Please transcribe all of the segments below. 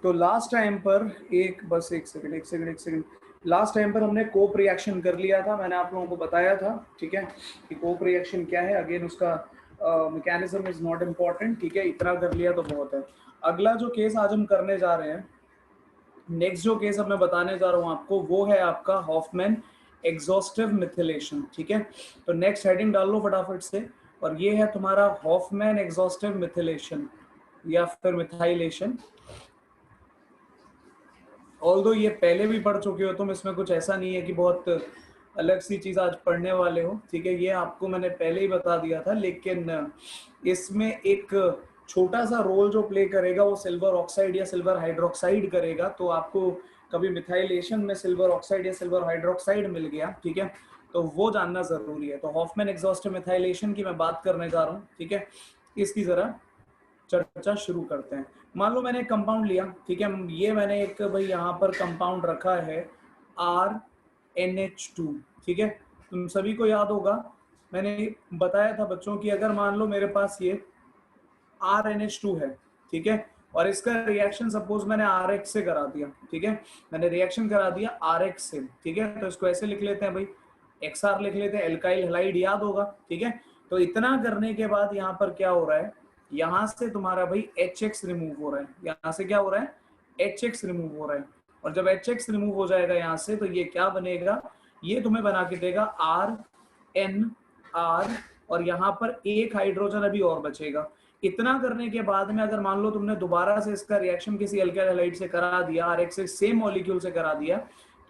तो last time पर एक सेकंड लास्ट टाइम पर हमने कोप रिएक्शन कर लिया था, मैंने आप लोगों को बताया था, ठीक है, कि कोप रिएक्शन क्या है। अगेन उसका मैकेनिज्म इज नॉट इम्पॉर्टेंट, ठीक है, इतना कर लिया तो बहुत है। अगला जो केस आज हम करने जा रहे हैं, नेक्स्ट जो केस अब मैं बताने जा रहा हूँ आपको, वो है आपका हॉफमैन एग्जॉस्टिव मिथिलेशन, ठीक है। तो नेक्स्ट हेडिंग डाल लो फटाफट से, और ये है तुम्हारा हॉफमैन एग्जॉस्टिव मिथिलेशन या फिर मिथाइलेशन। ऑल्दो ये पहले भी पढ़ चुके हो तुम, इसमें कुछ ऐसा नहीं है कि बहुत अलग सी चीज आज पढ़ने वाले हो, ठीक है, ये आपको मैंने पहले ही बता दिया था। लेकिन इसमें एक छोटा सा रोल जो प्ले करेगा वो सिल्वर ऑक्साइड या सिल्वर हाइड्रोक्साइड करेगा। तो आपको कभी मिथाइलेशन में सिल्वर ऑक्साइड या सिल्वर हाइड्रोक्साइड मिल गया, ठीक है, तो वो जानना जरूरी है। तो हॉफमैन एग्जॉस्टिव मिथाइलेशन की मैं बात करने जा रहा हूँ, ठीक है, इसकी जरा चर्चा शुरू करते हैं। मान लो मैंने एक कंपाउंड लिया, ठीक है, ये मैंने एक भाई यहाँ पर कंपाउंड रखा है RNH2, ठीक है। तुम सभी को याद होगा, मैंने बताया था बच्चों की अगर मान लो मेरे पास ये RNH2 है, ठीक है, और इसका रिएक्शन सपोज मैंने RX से करा दिया, ठीक है, मैंने रिएक्शन करा दिया RX से, ठीक है, तो इसको ऐसे लिख लेते हैं भाई, XR लिख लेते हैं, एल्काइल हैलाइड याद होगा, ठीक है। तो इतना करने के बाद यहाँ पर क्या हो रहा है, यहाँ से तुम्हारा भाई HX रिमूव हो रहा है, यहाँ से क्या हो रहा है, HX रिमूव हो रहा है, और जब HX रिमूव हो जाएगा यहाँ से, तो ये क्या बनेगा, ये तुम्हें बना के देगा RNR, और यहाँ पर एक हाइड्रोजन अभी और बचेगा। इतना करने के बाद में अगर मान लो तुमने दोबारा से इसका रिएक्शन किसी अल्काइल हैलाइड से करा दिया, RX से सेम मॉलिक्यूल से करा दिया,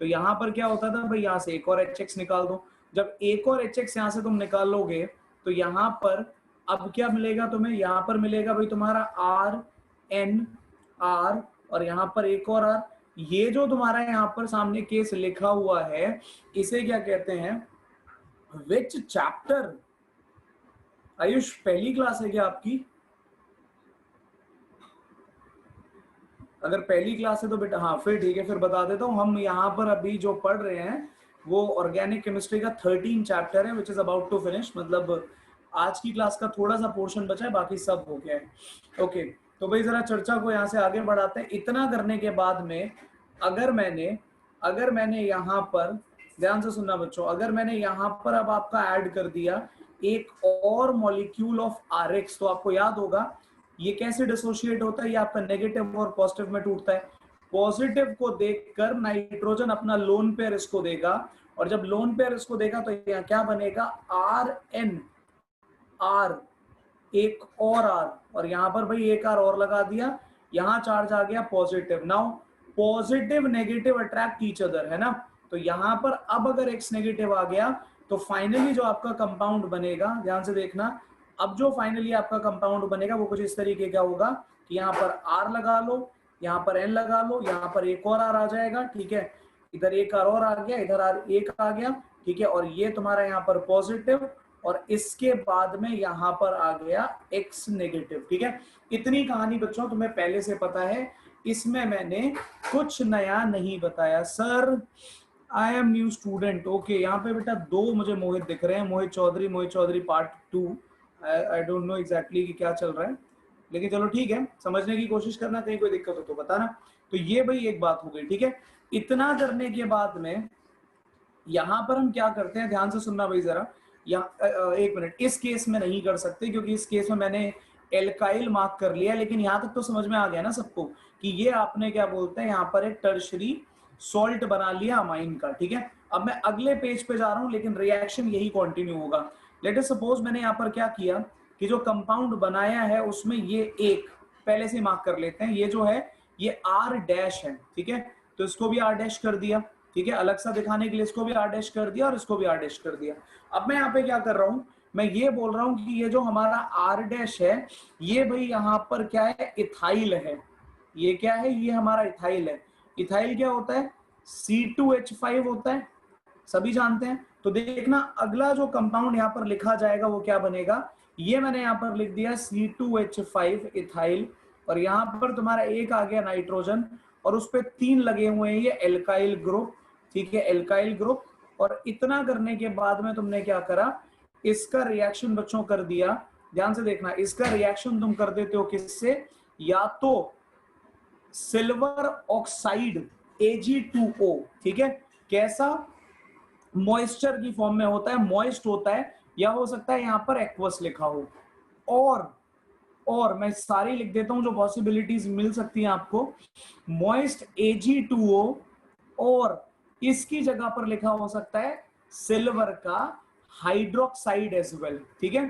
तो यहाँ पर क्या होता था भाई, यहाँ से एक और HX निकाल दो। जब एक और HX यहाँ से तुम निकालोगे तो यहाँ पर अब क्या मिलेगा तुम्हें, यहाँ पर मिलेगा भाई तुम्हारा RNR, और यहाँ पर एक और R। ये जो तुम्हारा यहाँ पर सामने केस लिखा हुआ है, इसे क्या कहते हैं, विच चैप्टर। आयुष पहली क्लास है क्या आपकी? अगर पहली क्लास है तो बेटा हाँ फिर ठीक है, फिर बता देता हूँ। हम यहाँ पर अभी जो पढ़ रहे हैं वो ऑर्गेनिक केमिस्ट्री का 13 चैप्टर है, which is about to finish. मतलब आज की क्लास का थोड़ा सा पोर्शन बचा है, बाकी सब हो गया है। ओके, तो भाई जरा चर्चा को यहाँ से आगे बढ़ाते हैं। इतना करने के बाद में अगर मैंने यहाँ पर, ध्यान से सुनना बच्चों, अगर मैंने यहाँ पर अब आपका ऐड कर दिया एक और मॉलिक्यूल ऑफ RX, तो आपको याद होगा ये कैसे डिसोशिएट होता है, ये आपका नेगेटिव और पॉजिटिव में टूटता है। पॉजिटिव को देखकर नाइट्रोजन अपना लोन पेयर इसको देगा, और जब लोन पेयर इसको देगा तो यहाँ क्या बनेगा, RNR, एक और R, और यहाँ पर भाई एक R और लगा दिया, यहाँ चार्ज आ गया positive. Now positive negative attract each other, है ना। तो यहाँ पर अब अगर X नेगेटिव आ गया तो फाइनली जो आपका कंपाउंड बनेगा, ध्यान से देखना, अब जो फाइनली आपका कंपाउंड बनेगा वो कुछ इस तरीके का होगा कि यहाँ पर R लगा लो, यहाँ पर N लगा लो, यहाँ पर एक और R आ जाएगा, ठीक है, इधर एक R और आ गया, इधर R एक आ गया, ठीक है, और ये तुम्हारा यहाँ पर पॉजिटिव, और इसके बाद में यहाँ पर आ गया X नेगेटिव, ठीक है। इतनी कहानी बच्चों तुम्हें पहले से पता है, इसमें मैंने कुछ नया नहीं बताया। Sir I am new student, okay. यहाँ पे बेटा दो मुझे मोहित दिख रहे हैं, Mohit Chaudhary part 2। I don't know exactly कि क्या चल रहा है, लेकिन चलो ठीक है, समझने की कोशिश करना, कहीं कोई दिक्कत हो तो बताना। तो ये भाई एक बात हो गई, ठीक है। इतना करने के बाद में यहाँ पर हम क्या करते हैं, ध्यान से सुनना भाई जरा, यहाँ एक मिनट, इस केस में नहीं कर सकते क्योंकि इस केस में मैंने एल्काइल मार्क कर लिया, लेकिन यहाँ तक तो समझ में आ गया ना सबको कि ये आपने क्या बोलते हैं, यहाँ पर एक टर्शरी सॉल्ट बना लिया अमाइन का, ठीक है। अब मैं अगले पेज पे जा रहा हूँ, लेकिन रिएक्शन यही कंटिन्यू होगा। लेट अस सपोज मैंने यहाँ पर क्या किया कि जो कंपाउंड बनाया है उसमें ये एक पहले से मार्क कर लेते हैं, ये जो है ये R' है, ठीक है, तो इसको भी R' कर दिया, ठीक है, अलग सा दिखाने के लिए इसको भी R' कर दिया और इसको भी R' कर दिया। अब मैं यहाँ पे क्या कर रहा हूँ, मैं ये बोल रहा हूँ कि ये जो हमारा R' है, ये भाई यहाँ पर क्या है, इथाइल है। ये क्या है, ये हमारा इथाइल है। इथाइल क्या होता है, C2H5 होता है, सभी जानते हैं। तो देखना अगला जो कंपाउंड यहाँ पर लिखा जाएगा वो क्या बनेगा, ये मैंने यहाँ पर लिख दिया C2H5 इथाइल, और यहाँ पर तुम्हारा एक आ गया नाइट्रोजन, और उस पर 3 लगे हुए हैं ये एल्काइल ग्रुप, ठीक है, एल्काइल ग्रुप। और इतना करने के बाद में तुमने क्या करा, इसका रिएक्शन बच्चों कर दिया, ध्यान से देखना, इसका रिएक्शन तुम कर देते हो किससे, या तो सिल्वर ऑक्साइड Ag2O, ठीक है। कैसा? मॉइस्चर की फॉर्म में होता है, मॉइस्ट होता है, या हो सकता है यहां पर एक्वस लिखा हो। और मैं सारी लिख देता हूं जो पॉसिबिलिटीज मिल सकती हैं आपको। मॉइस्ट Ag2O, और इसकी जगह पर लिखा हो सकता है सिल्वर का हाइड्रोक्साइड एज वेल, ठीक है।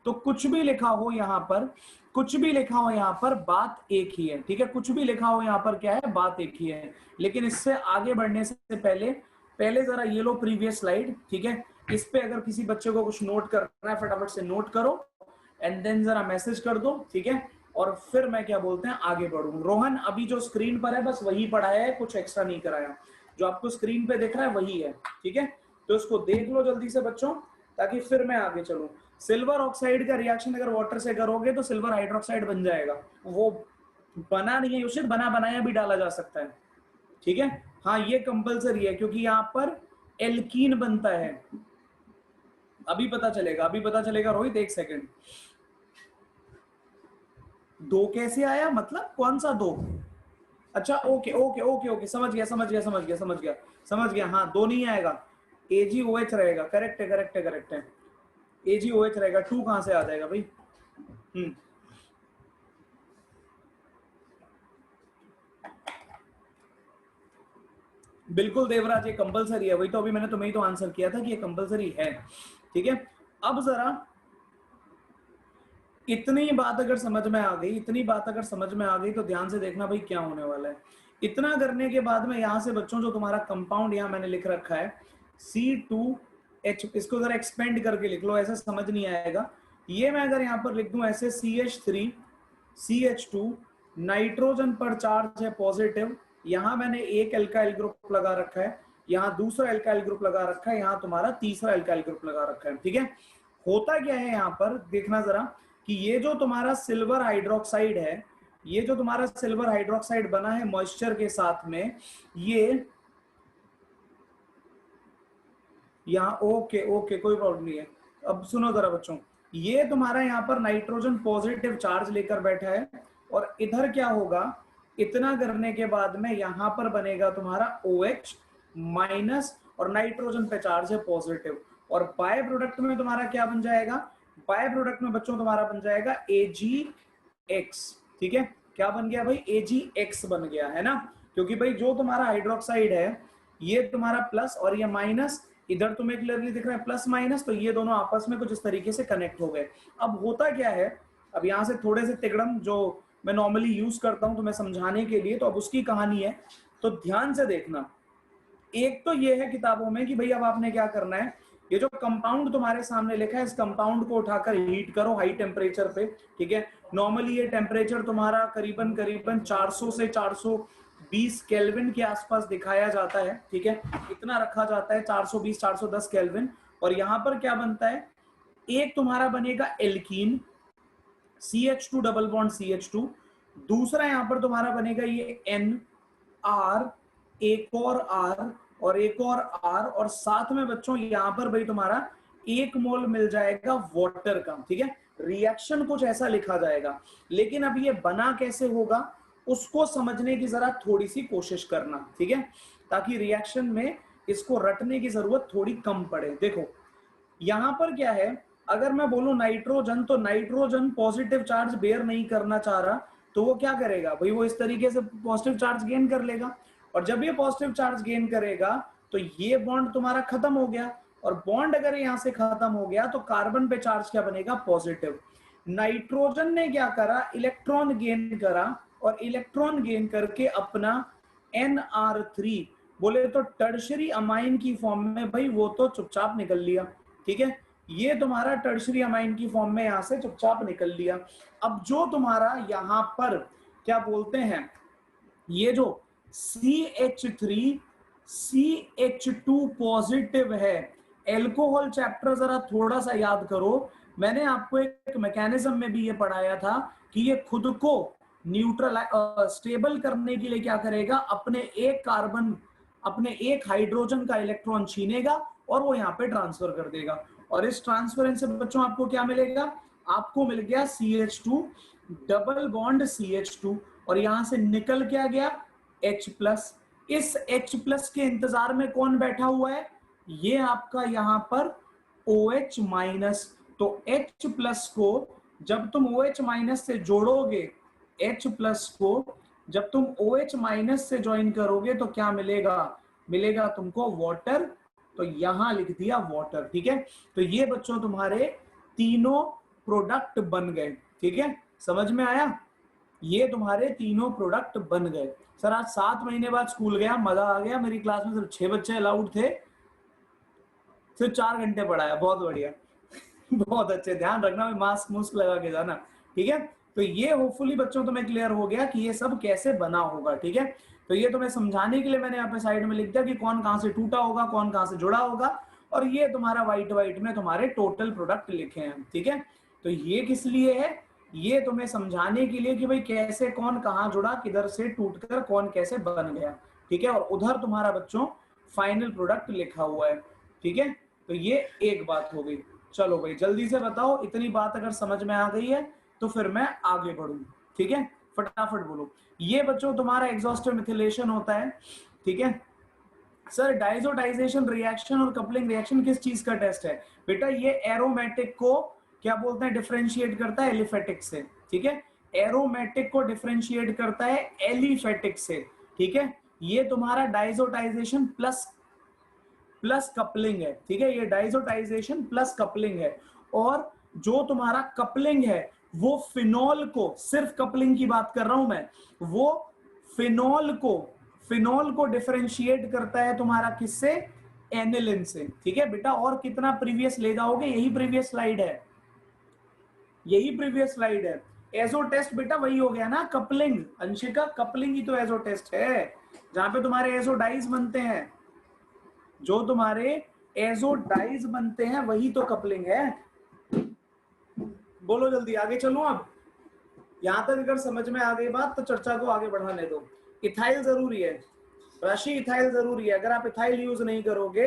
तो कुछ भी लिखा हो यहां पर, कुछ भी लिखा हो यहां पर, बात एक ही है, ठीक है। कुछ भी लिखा हो यहां पर क्या है, बात एक ही है। लेकिन इससे आगे बढ़ने से पहले पहले जरा ये लो प्रीवियस स्लाइड, ठीक है। इस पे अगर किसी बच्चे को कुछ नोट करना है फटाफट से नोट करो एंड देन जरा मैसेज कर दो, ठीक है। और फिर मैं क्या बोलते हैं आगे बढ़ूं। रोहन अभी जो स्क्रीन पर है बस वही पढ़ाया है, कुछ एक्स्ट्रा नहीं कराया। जो आपको स्क्रीन पे दिख रहा है वही है, ठीक है। तो इसको देख लो जल्दी से बच्चों, ताकि फिर मैं आगे चलूं। सिल्वर ऑक्साइड का रिएक्शन अगर वाटर से करोगे तो सिल्वर हाइड्रोक्साइड बन जाएगा। वो बना नहीं है योशित, बना बनाया भी डाला जा सकता है, ठीक है। हाँ ये कंपलसरी है क्योंकि यहाँ पर एल्कीन बनता है। अभी पता चलेगा, अभी पता चलेगा रोहित, एक सेकंड। दो कैसे आया, मतलब कौन सा दो? अच्छा ओके ओके ओके ओके, समझ गया समझ गया समझ गया समझ गया समझ गया। हाँ दो नहीं आएगा, AgOH रहेगा। करेक्ट है करेक्ट है करेक्ट है, AgOH रहेगा। टू कहां से आ जाएगा भाई? बिल्कुल देवराज, ये कंपलसरी है। वही तो अभी मैंने तुम्हें ही तो आंसर किया था कि ये कंपलसरी है, ठीक है। अब जरा इतनी बात अगर समझ में आ गई, इतनी बात अगर समझ में आ गई तो ध्यान से देखना भाई क्या होने वाला है। इतना करने के बाद में यहां से बच्चों जो तुम्हारा कंपाउंड यहां मैंने लिख रखा है C2H, इसको जरा एक्सपेंड करके लिख लो, ऐसा समझ नहीं आएगा। ये मैं अगर यहाँ पर लिख दूं ऐसे CH3 CH2, नाइट्रोजन पर चार्ज है पॉजिटिव, यहां मैंने एक एल्काइल ग्रुप लगा रखा है, यहाँ दूसरा एल्काइल ग्रुप लगा रखा है, यहाँ तुम्हारा तीसरा एल्काइल ग्रुप लगा रखा है, ठीक है। होता क्या है यहाँ पर देखना जरा, कि ये जो तुम्हारा सिल्वर हाइड्रोक्साइड है, ये जो तुम्हारा सिल्वर हाइड्रोक्साइड बना है मॉइस्चर के साथ में, ये यहाँ ओके ओके कोई प्रॉब्लम नहीं है। अब सुनो जरा बच्चों, ये तुम्हारा यहाँ पर नाइट्रोजन पॉजिटिव चार्ज लेकर बैठा है, और इधर क्या होगा, इतना करने के बाद में यहाँ पर बनेगा तुम्हारा OH माइनस, और नाइट्रोजन पे चार्ज है पॉजिटिव, और बाय प्रोडक्ट में तुम्हारा क्या बन जाएगा, बाय प्रोडक्ट में बच्चों तुम्हारा बन जाएगा AgX, ठीक है। क्या बन गया भाई, AgX बन गया है ना, क्योंकि भाई जो तुम्हारा हाइड्रोक्साइड है ये तुम्हारा प्लस और ये माइनस, इधर तुम्हें क्लियरली दिख रहा है प्लस माइनस, तो ये दोनों आपस में कुछ इस तरीके से कनेक्ट हो गए। अब होता क्या है, अब यहाँ से थोड़े से तिगड़म जो मैं नॉर्मली यूज करता हूं तुम्हें समझाने के लिए, तो अब उसकी कहानी है, तो ध्यान से देखना। एक तो ये है किताबों में कि भाई अब आपने क्या करना है, ये जो कंपाउंड तुम्हारे सामने लिखा है इस कंपाउंड को उठाकर हीट करो हाई टेम्परेचर पे, ठीक है। नॉर्मली ये टेम्परेचर तुम्हारा करीबन करीबन 400 से 420 केल्विन के आसपास दिखाया जाता है, ठीक है। इतना रखा जाता है 420 410 केल्विन। और यहाँ पर क्या बनता है, एक तुम्हारा बनेगा alkene CH2 double bond CH2, दूसरा यहाँ पर तुम्हारा बनेगा ये N R, एक और R और एक और R, और साथ में बच्चों यहाँ पर भाई तुम्हारा 1 मोल मिल जाएगा वाटर का, ठीक है। रिएक्शन कुछ ऐसा लिखा जाएगा, लेकिन अब ये बना कैसे होगा उसको समझने की जरा थोड़ी सी कोशिश करना, ठीक है, ताकि रिएक्शन में इसको रटने की जरूरत थोड़ी कम पड़े। देखो यहां पर क्या है, अगर मैं बोलूं नाइट्रोजन, तो नाइट्रोजन पॉजिटिव चार्ज बेयर नहीं करना चाह रहा, तो वो क्या करेगा भाई, वो इस तरीके से पॉजिटिव चार्ज गेन कर लेगा, और जब ये पॉजिटिव चार्ज गेन करेगा तो ये बॉन्ड तुम्हारा खत्म हो गया, और बॉन्ड अगर यहां से खत्म हो गया तो कार्बन पे चार्ज क्या बनेगा, पॉजिटिव। नाइट्रोजन ने क्या करा, इलेक्ट्रॉन गेन करा, और इलेक्ट्रॉन गेन करके अपना NR3 बोले तो टर्शरी अमाइन की फॉर्म में भाई वो तो चुपचाप निकल लिया, ठीक है। ये तुम्हारा टर्शरी अमाइन की फॉर्म में यहां से चुपचाप निकल लिया। अब जो तुम्हारा यहां पर क्या बोलते हैं, ये जो CH3 CH2 पॉजिटिव है, एल्कोहल चैप्टर जरा थोड़ा सा याद करो, मैंने आपको एक मैकेनिज्म में भी ये पढ़ाया था कि ये खुद को न्यूट्रल स्टेबल करने के लिए क्या करेगा, अपने एक कार्बन, अपने एक हाइड्रोजन का इलेक्ट्रॉन छीनेगा और वो यहाँ पे ट्रांसफर कर देगा, और इस ट्रांसफरेंस से बच्चों आपको क्या मिलेगा, आपको मिल गया CH2 डबल बॉन्ड CH2, और यहां से निकल क्या गया, H+। इस H+ के इंतजार में कौन बैठा हुआ है, ये आपका यहां पर OH-। तो H+ को जब तुम OH- से जोड़ोगे, H+ को जब तुम OH- से ज्वाइन करोगे तो क्या मिलेगा, मिलेगा तुमको वाटर। तो यहां लिख दिया वाटर, ठीक है। तो ये बच्चों तुम्हारे तीनों प्रोडक्ट बन गए, ठीक है, समझ में आया। ये तुम्हारे तीनों प्रोडक्ट बन गए। सर आज 7 महीने बाद स्कूल गया, मजा आ गया, मेरी क्लास में सिर्फ 6 बच्चे अलाउड थे, सिर्फ 4 घंटे पढ़ाया, बहुत बढ़िया। बहुत अच्छे, ध्यान रखना भाई, मास्क मुस्क लगा के जाना, ठीक है। तो ये होपफुली बच्चों तुम्हें क्लियर हो गया कि ये सब कैसे बना होगा, ठीक है। तो ये तुम्हें समझाने के लिए मैंने यहाँ पे साइड में लिख दिया कि कौन कहां से टूटा होगा, कौन कहां से जुड़ा होगा, और ये तुम्हारा व्हाइट व्हाइट में तुम्हारे टोटल प्रोडक्ट लिखे हैं, ठीक है। तो ये किस लिए है, ये तुम्हें समझाने के लिए कि भाई कैसे कौन कहां जुड़ा, किधर से टूटकर कौन कैसे बन गया, ठीक है। और उधर तुम्हारा बच्चों फाइनल प्रोडक्ट लिखा हुआ है, ठीक है। तो ये एक बात हो गई। चलो भाई जल्दी से बताओ, इतनी बात अगर समझ में आ गई है तो फिर मैं आगे बढ़ूं, ठीक है, फटाफट बोलो। ये बच्चों तुम्हारा एग्जॉस्टिव मिथिलेशन होता है, ठीक है। सर डाइजोटाइजेशन रिएक्शन और कपलिंग रिएक्शन किस चीज का टेस्ट है, बेटा ये एरोमेटिक को क्या बोलते हैं, डिफरेंशिएट करता है एलिफेटिक से, ठीक है। एरोमेटिक को डिफरेंशिएट करता है एलिफेटिक से, ठीक है। ये तुम्हारा डाइजोटाइजेशन प्लस प्लस कपलिंग है, ठीक है, ये डाइजोटाइजेशन प्लस कपलिंग है। और जो तुम्हारा कपलिंग है वो फिनॉल को, सिर्फ कपलिंग की बात कर रहा हूं मैं, वो फिनॉल को डिफरेंशिएट करता है तुम्हारा किससे, एनिलिन से, ठीक है बेटा। और कितना प्रीवियस ले जाओगे, यही प्रीवियस स्लाइड है, यही प्रीवियस स्लाइड है। एजो टेस्ट बेटा वही हो गया ना, कपलिंग, अंशिका कपलिंग ही तो एजो टेस्ट है, जहां पे तुम्हारे एजो डाइज बनते हैं, जो तुम्हारे एजो डाइज बनते हैं वही तो कपलिंग है। बोलो जल्दी, आगे चलो। अब यहां तक अगर समझ में आ गई बात तो चर्चा को आगे बढ़ाने दो। इथाइल जरूरी है राशि, इथाइल जरूरी है, अगर आप इथाइल यूज नहीं करोगे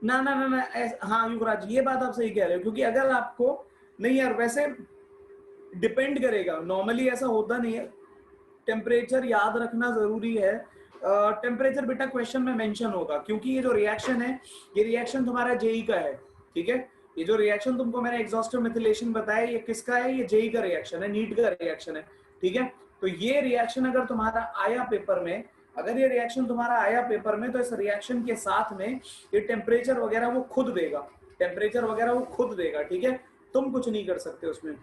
ना ना ना ना हाँ युवराज, ये बात आप सही कह रहे हो, क्योंकि अगर आपको नहीं यार, वैसे डिपेंड करेगा, नॉर्मली ऐसा होता नहीं है, टेम्परेचर याद रखना जरूरी है। टेम्परेचर बेटा क्वेश्चन में मेंशन होगा, क्योंकि ये जो रिएक्शन है, ये रिएक्शन तुम्हारा जेई का है, ठीक है। ये जो रिएक्शन तुमको मैंने एग्जॉस्टिव मिथिलेशन बताया, ये किसका है, ये जेई का रिएक्शन है, नीट का रिएक्शन है, ठीक है। तो ये रिएक्शन अगर तुम्हारा आया पेपर में, अगर ये रिएक्शन तुम्हारा आया पेपर में, तो इस रिएक्शन के साथ में ये टेम्परेचर वगैरह वो खुद देगा, टेम्परेचर वगैरह वो खुद देगा, ठीक है, तुम कुछ नहीं कर सकते उसमें।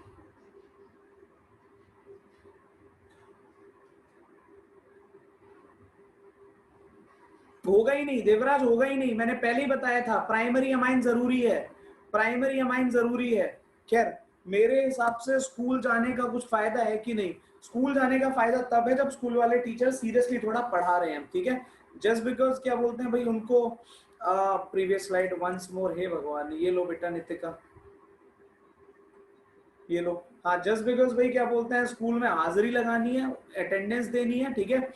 होगा ही नहीं देवराज, होगा ही नहीं, मैंने पहले ही बताया था, प्राइमरी अमाइन जरूरी है, प्राइमरी अमाइन जरूरी है। खैर मेरे हिसाब से स्कूल जाने का कुछ फायदा है कि नहीं, स्कूल जाने का फायदा तब है जब स्कूल वाले टीचर सीरियसली थोड़ा पढ़ा रहे हैं, ठीक है। जस्ट बिकॉज क्या बोलते हैं भाई उनको, प्रीवियस स्लाइड वंस मोर, हे भगवान, ये लो बेटा नितिका, ये लो, हाँ, जस्ट बिकॉज भाई क्या बोलते हैं स्कूल में हाजिरी लगानी है, अटेंडेंस देनी है, ठीक है,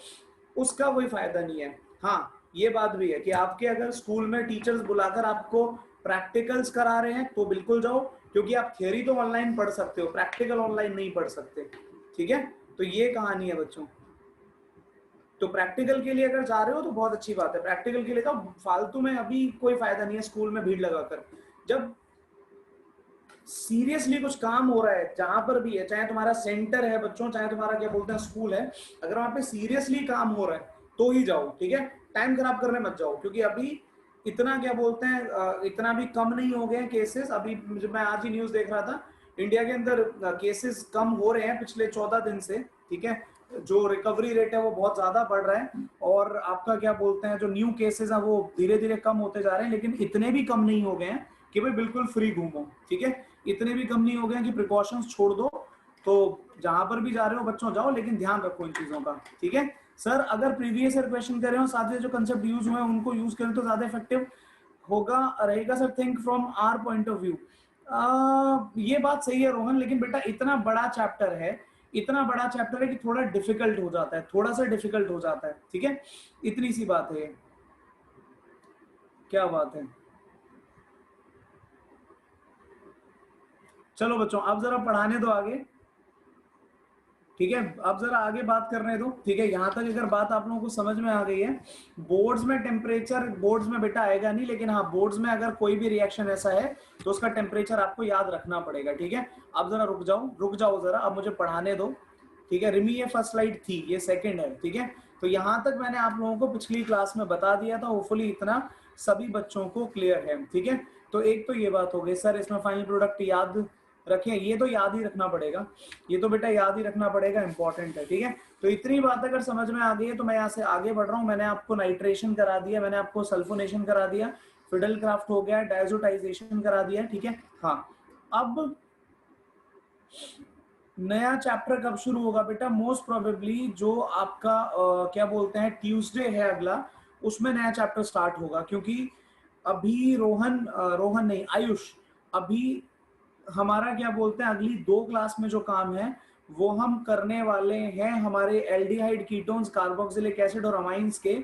उसका कोई फायदा नहीं है। हाँ ये बात भी है कि आपके अगर स्कूल में टीचर्स बुलाकर आपको प्रैक्टिकल्स करा रहे हैं तो बिल्कुल जाओ, क्योंकि आप थियरी तो ऑनलाइन पढ़ सकते हो, प्रैक्टिकल ऑनलाइन नहीं पढ़ सकते, ठीक है। तो ये कहानी है बच्चों। तो प्रैक्टिकल के लिए अगर जा रहे हो तो बहुत अच्छी बात है, प्रैक्टिकल के लिए तो फालतू में अभी कोई फायदा नहीं है स्कूल में भीड़ लगाकर। जब सीरियसली कुछ काम हो रहा है, जहां पर भी है, चाहे तुम्हारा सेंटर है बच्चों, चाहे तुम्हारा क्या बोलते हैं स्कूल है, अगर वहां पे सीरियसली काम हो रहा है तो ही जाओ, ठीक है, टाइम खराब करने मत जाओ, क्योंकि अभी इतना क्या बोलते हैं इतना भी कम नहीं हो गए केसेस। अभी जब मैं आज ही न्यूज देख रहा था, इंडिया के अंदर केसेस कम हो रहे हैं पिछले 14 दिन से, ठीक है, जो रिकवरी रेट है वो बहुत ज्यादा बढ़ रहा है, और आपका क्या बोलते हैं जो न्यू केसेस है वो धीरे धीरे कम होते जा रहे हैं, लेकिन इतने भी कम नहीं हो गए हैं कि भाई बिल्कुल फ्री घूमो, ठीक है, इतने भी कम नहीं हो गए कि प्रिकॉशंस छोड़ दो। तो जहां पर भी जा रहे हो बच्चों जाओ, लेकिन ध्यान रखो इन चीजों का, ठीक है। सर अगर प्रीवियस ईयर क्वेश्चन कर रहे हो, साथ ही जो कंसेप्ट यूज हुए हैं उनको यूज करें तो ज्यादा इफेक्टिव होगा रहेगा sir, think from our point of view. ये बात सही है रोहन, लेकिन बेटा इतना बड़ा चैप्टर है, इतना बड़ा चैप्टर है कि थोड़ा डिफिकल्ट हो जाता है, थोड़ा सा डिफिकल्ट हो जाता है, ठीक है, इतनी सी बात है। क्या बात है, चलो बच्चों अब जरा पढ़ाने दो आगे। ठीक है, अब जरा आगे बात करने दो। ठीक है, यहां तक अगर बात आप लोगों को समझ में आ गई है, बोर्ड्स में टेम्परेचर, बोर्ड्स में बेटा आएगा नहीं, लेकिन हाँ बोर्ड्स में अगर कोई भी रिएक्शन ऐसा है तो उसका टेम्परेचर आपको याद रखना पड़ेगा। ठीक है, अब जरा रुक जाओ जरा, अब मुझे पढ़ाने दो। ठीक है, रिमी ये फर्स्ट स्लाइड थी, ये सेकंड है। ठीक है, तो यहां तक मैंने आप लोगों को पिछली क्लास में बता दिया था, होपफुली इतना सभी बच्चों को क्लियर है। ठीक है, तो एक तो ये बात हो गई। सर इसमें फाइनल प्रोडक्ट याद रखें, ये तो याद ही रखना पड़ेगा, ये तो बेटा याद ही रखना पड़ेगा, इंपॉर्टेंट है। ठीक है, तो इतनी बात अगर समझ में आ गई है तो मैं यहाँ से आगे बढ़ रहा हूँ। मैंने आपको नाइट्रेशन करा दिया, मैंने आपको सल्फोनेशन करा दिया, फिडल क्राफ्ट हो गया, डायजोटाइजेशन करा दिया। ठीक है, हाँ अब नया चैप्टर कब शुरू होगा बेटा? मोस्ट प्रोबेबली जो आपका क्या बोलते हैं ट्यूसडे है अगला, उसमें नया चैप्टर स्टार्ट होगा। क्योंकि अभी रोहन नहीं, आयुष, अभी हमारा क्या बोलते हैं अगली 2 क्लास में जो काम है वो हम करने वाले हैं हमारे एल्डिहाइड कीटोन्स, कार्बोक्सिलिक एसिड और अमाइंस के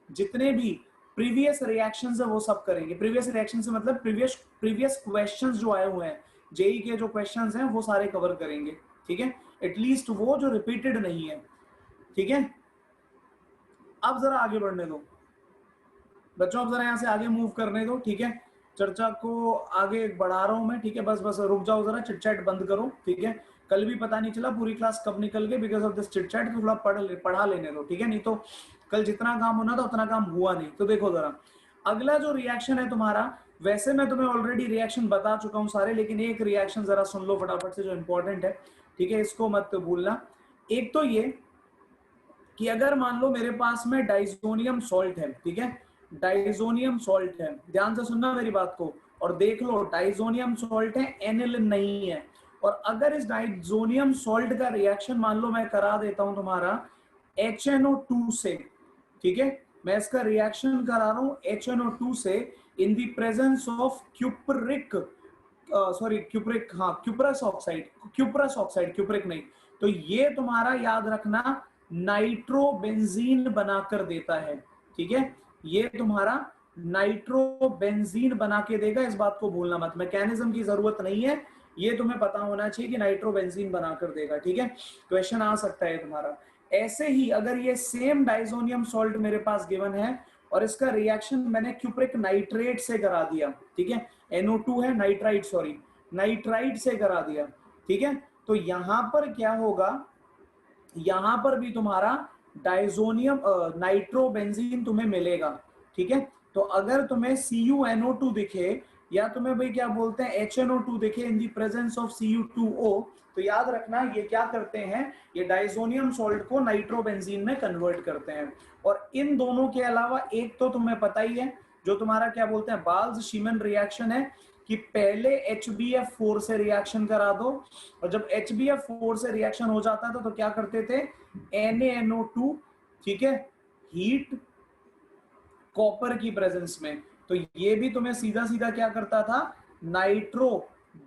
जितने भी प्रीवियस रिएक्शंस है वो सब करेंगे। प्रीवियस रिएक्शन से मतलब प्रीवियस क्वेश्चंस जो आए हुए हैं, जेई के जो क्वेश्चंस हैं वो सारे कवर करेंगे। ठीक है, एटलीस्ट वो जो रिपीटेड नहीं है। ठीक है, अब जरा आगे बढ़ने दो बच्चों, अब जरा यहाँ से आगे मूव करने दो। ठीक है, चर्चा को आगे बढ़ा रहा हूं मैं। ठीक है, बस बस रुक जाओ जरा, चिट चैट बंद करो। ठीक है, कल भी पता नहीं चला पूरी क्लास कब निकल गई because of this chit chat, तो थोड़ा पढ़ा लेने दो। ठीक है, नहीं तो कल जितना काम होना था उतना काम हुआ नहीं। तो देखो जरा, अगला जो रिएक्शन है तुम्हारा, वैसे मैं तुम्हें ऑलरेडी रिएक्शन बता चुका हूँ सारे, लेकिन एक रिएक्शन जरा सुन लो फटाफट से जो इंपॉर्टेंट है। ठीक है, इसको मत भूलना। एक तो ये कि अगर मान लो मेरे पास में डाइजोनियम सॉल्ट है, ठीक है, डाइजोनियम सॉल्ट है, ध्यान से सुनना मेरी बात को और देख लो, डाइजोनियम सॉल्ट है, एनिल नहीं है। और अगर इस डाइजोनियम सॉल्ट का रिएक्शन मान लो मैं करा देता हूं तुम्हारा HNO2 से, ठीक है, मैं इसका रिएक्शन करा रहा हूं HNO2 से in the presence of cupric, sorry cupric, हाँ क्यूप्रस ऑक्साइड, क्यूप्रिक नहीं, तो ये तुम्हारा याद रखना नाइट्रोबेंजीन बनाकर देता है। ठीक है, ये तुम्हारा नाइट्रोबेंजीन बना के देगा, इस बात को भूलना मत। मैकेनिज्म की जरूरत नहीं है, ये तुम्हें पता होना चाहिए कि नाइट्रोबेंजीन बनाकर देगा। ठीक है, क्वेश्चन आ सकता है तुम्हारा। ऐसे ही अगर ये सेम डाइजोनियम सॉल्ट मेरे पास गिवन है और इसका रिएक्शन मैंने क्यूप्रिक नाइट्रेट से करा दिया, ठीक है, NO2 है, नाइट्राइट, सॉरी नाइट्राइट से करा दिया। ठीक है, तो यहां पर क्या होगा, यहां पर भी तुम्हारा डाइजोनियम नाइट्रोबेंजीन तुम्हें मिलेगा। ठीक है, तो अगर तुम्हें CuNO2 दिखे या तुम्हें भाई क्या बोलते हैं HNO2 दिखे इन दी प्रेजेंस ऑफ Cu2O, तो याद रखना ये क्या करते हैं, ये डाइजोनियम सॉल्ट को नाइट्रोबेंजीन में कन्वर्ट करते हैं। और इन दोनों के अलावा एक तो तुम्हें पता ही है जो तुम्हारा क्या बोलते हैं बाल्ज शीमन रिएक्शन है, कि पहले HbF4 से रिएक्शन करा दो, और जब HbF4 से रिएक्शन हो जाता था तो क्या करते थे NaNO2, ठीक है, हीट कॉपर की प्रेजेंस में, तो ये भी तुम्हें सीधा सीधा क्या करता था, नाइट्रो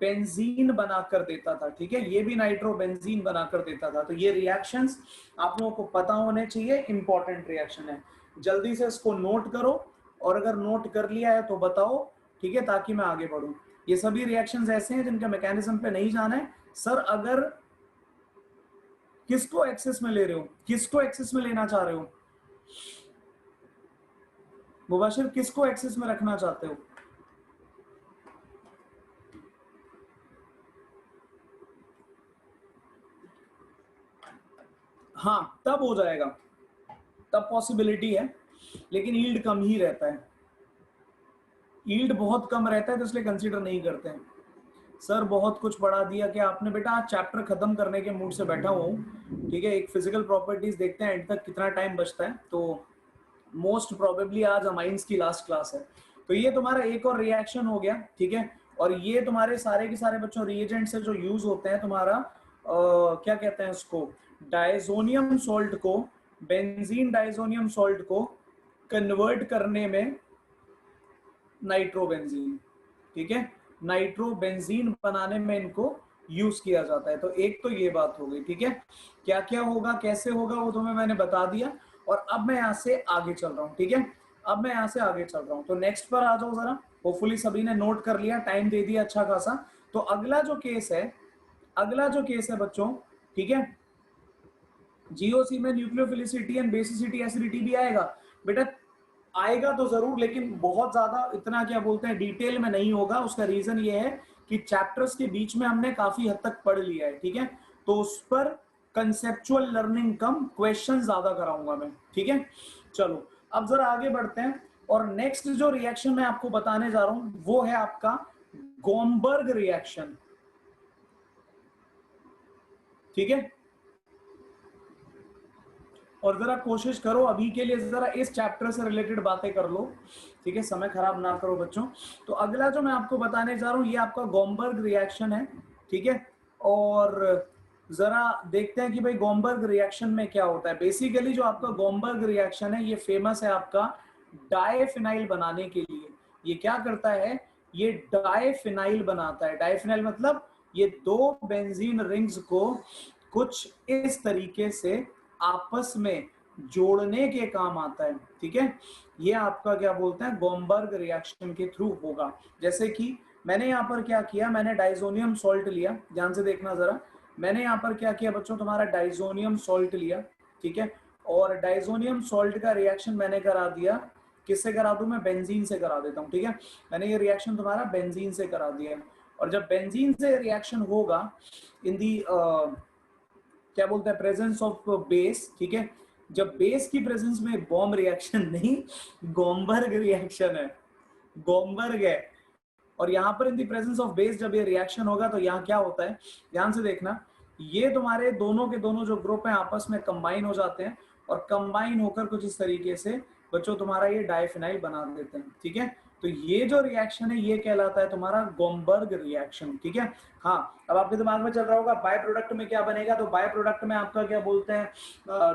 बेंजीन बनाकर देता था। ठीक है, ये भी नाइट्रो बेंजीन बनाकर देता था। तो ये रिएक्शंस आप लोगों को पता होने चाहिए, इंपॉर्टेंट रिएक्शन है, जल्दी से इसको नोट करो, और अगर नोट कर लिया है तो बताओ, ठीक है, ताकि मैं आगे बढ़ूं। ये सभी रिएक्शंस ऐसे हैं जिनका मैकेनिज्म पे नहीं जाना है। सर अगर किसको एक्सेस में ले रहे हो, किसको एक्सेस में लेना चाह रहे हो, मुबाशिर किसको एक्सेस में रखना चाहते हो? हाँ तब हो जाएगा, तब पॉसिबिलिटी है, लेकिन यील्ड कम ही रहता है, यील्ड बहुत कम रहता है, तो इसलिए कंसीडर नहीं करते हैं। सर बहुत कुछ पढ़ा दिया कि आपने, बेटा आज चैप्टर खत्म करने के मूड से बैठा हुआ हूँ। ठीक है, एक फिजिकल प्रॉपर्टीज देखते हैं एंड तक कितना टाइम बचता है, तो मोस्ट प्रोबेबली आज अमाइंस की लास्ट क्लास है। तो ये तुम्हारा एक और रिएक्शन हो गया। ठीक है, और ये तुम्हारे सारे के सारे बच्चों रिएजेंट से जो यूज होते हैं तुम्हारा क्या कहते हैं उसको, डाइजोनियम सॉल्ट को, बेंजीन डाइजोनियम सॉल्ट को कन्वर्ट करने में नाइट्रोबेंजीन, ठीक है, नाइट्रोबेंजीन बनाने में इनको यूज किया जाता है। तो एक तो ये बात हो गई। ठीक है, क्या क्या होगा कैसे होगा वो तुम्हें मैंने बता दिया, और अब मैं यहाँ से आगे चल रहा हूँ। ठीक है, अब मैं यहाँ से आगे चल रहा हूँ, तो नेक्स्ट पर आ जाओ जरा। होपफुली सभी ने नोट कर लिया, टाइम दे दिया अच्छा खासा। तो अगला जो केस है, अगला जो केस है बच्चों, ठीक है, जीओसी में न्यूक्लियोफिलिसिटी एंड बेसिसिटी एसिडिटी भी आएगा बेटा, आएगा तो जरूर, लेकिन बहुत ज्यादा इतना क्या बोलते हैं डिटेल में नहीं होगा। उसका रीजन ये है कि चैप्टर्स के बीच में हमने काफी हद तक पढ़ लिया है, ठीक है, तो उस पर कंसेप्चुअल लर्निंग कम, क्वेश्चन ज्यादा कराऊंगा मैं, ठीक है। चलो अब जरा आगे बढ़ते हैं, और नेक्स्ट जो रिएक्शन मैं आपको बताने जा रहा हूं वो है आपका गोमबर्ग रिएक्शन, ठीक है। और जरा कोशिश करो अभी के लिए जरा इस चैप्टर से रिलेटेड बातें कर लो, ठीक है, समय खराब ना करो बच्चों। तो अगला जो मैं आपको बताने जा रहा हूं ये आपका गोमबर्ग रिएक्शन है, ठीक है। और जरा देखते हैं कि भाई गोमबर्ग रिएक्शन में क्या होता है। बेसिकली जो आपका गोमबर्ग रिएक्शन है ये फेमस है आपका डाइफिनाइल बनाने के लिए। ये क्या करता है, ये डाइफिनाइल बनाता है। डाइफिनाइल मतलब ये दो बेंजीन रिंग्स को कुछ इस तरीके से आपस में जोड़ने के काम आता है, ठीक है। ये आपका क्या बोलते हैं गोमबर्ग रिएक्शन के थ्रू होगा। जैसे कि मैंने यहाँ पर क्या किया, मैंने डाइजोनियम सॉल्ट लिया, ध्यान से देखना जरा। मैंने यहाँ पर क्या किया बच्चों, तुम्हारा डाइजोनियम सॉल्ट लिया, ठीक है, और डाइजोनियम सॉल्ट का रिएक्शन मैंने करा दिया, किससे करा दूं मैं, बेंजीन से करा देता हूँ, ठीक है। मैंने ये रिएक्शन तुम्हारा बेंजीन से करा दिया, और जब बेंजीन से रिएक्शन होगा इन दी क्या बोलते हैं प्रेजेंस ऑफ बेस, ठीक है। जब बेस की प्रेजेंस में बॉम्ब रिएक्शन नहीं, गोमबर्ग रिएक्शन है, गोमबर्ग है। और यहाँ पर इन दी प्रेजेंस ऑफ बेस जब ये रिएक्शन होगा तो यहाँ क्या होता है, ध्यान से देखना, ये तुम्हारे दोनों के दोनों जो ग्रुप हैं आपस में कंबाइन हो जाते हैं, और कंबाइन होकर कुछ इस तरीके से बच्चों तुम्हारा ये डाइफिनाइल बना देते हैं, ठीक है। तो ये जो रिएक्शन है ये कहलाता है तुम्हारा गोमबर्ग रिएक्शन, ठीक है। हाँ, अब आपके दिमाग में चल रहा होगा बाय प्रोडक्ट में क्या बनेगा, तो बाय प्रोडक्ट में आपका क्या बोलते हैं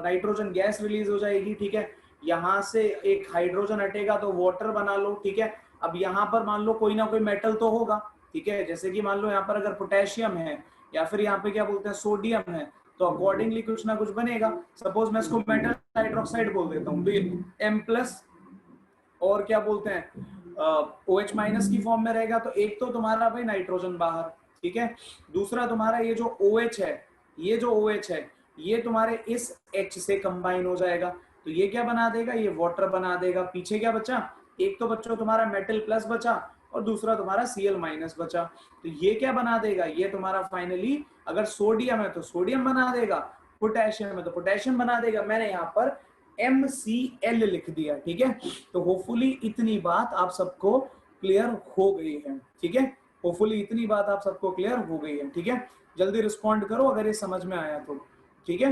नाइट्रोजन गैस रिलीज हो जाएगी, ठीक है। यहाँ से एक हाइड्रोजन हटेगा तो वाटर बना लो, ठीक है। अब यहाँ पर मान लो कोई ना कोई मेटल तो होगा, ठीक है, जैसे कि मान लो यहाँ पर अगर पोटेशियम है या फिर यहाँ पे क्या बोलते हैं सोडियम है, तो अकॉर्डिंगली कुछ ना कुछ बनेगा। सपोज मैं इसको मेटल हाइड्रोक्साइड बोल देता हूँ, तो ये M प्लस और क्या बोलते हैं OH माइनस की फॉर्म में रहेगा, तो एक तो तुम्हारा भाई नाइट्रोजन बाहर, ठीक है। दूसरा तुम्हारा ये जो OH है, ये जो OH है ये तुम्हारे इस H से कंबाइन हो जाएगा, तो ये क्या बना देगा, ये वाटर बना देगा। पीछे क्या बचा, एक तो बच्चों तुम्हारा मेटल प्लस बचा और दूसरा तुम्हारा Cl माइनस बचा, तो ये क्या बना देगा, ये तुम्हारा फाइनली अगर सोडियम है तो सोडियम बना देगा, पोटेशियम है तो पोटेशियम बना देगा। मैंने यहाँ पर MCl लिख दिया, ठीक है। तो होपफुली इतनी बात आप सबको क्लियर हो गई है, ठीक है। होपफुली इतनी बात आप सबको क्लियर हो गई है, ठीक है। जल्दी रिस्पॉन्ड करो अगर ये समझ में आया तो, ठीक है।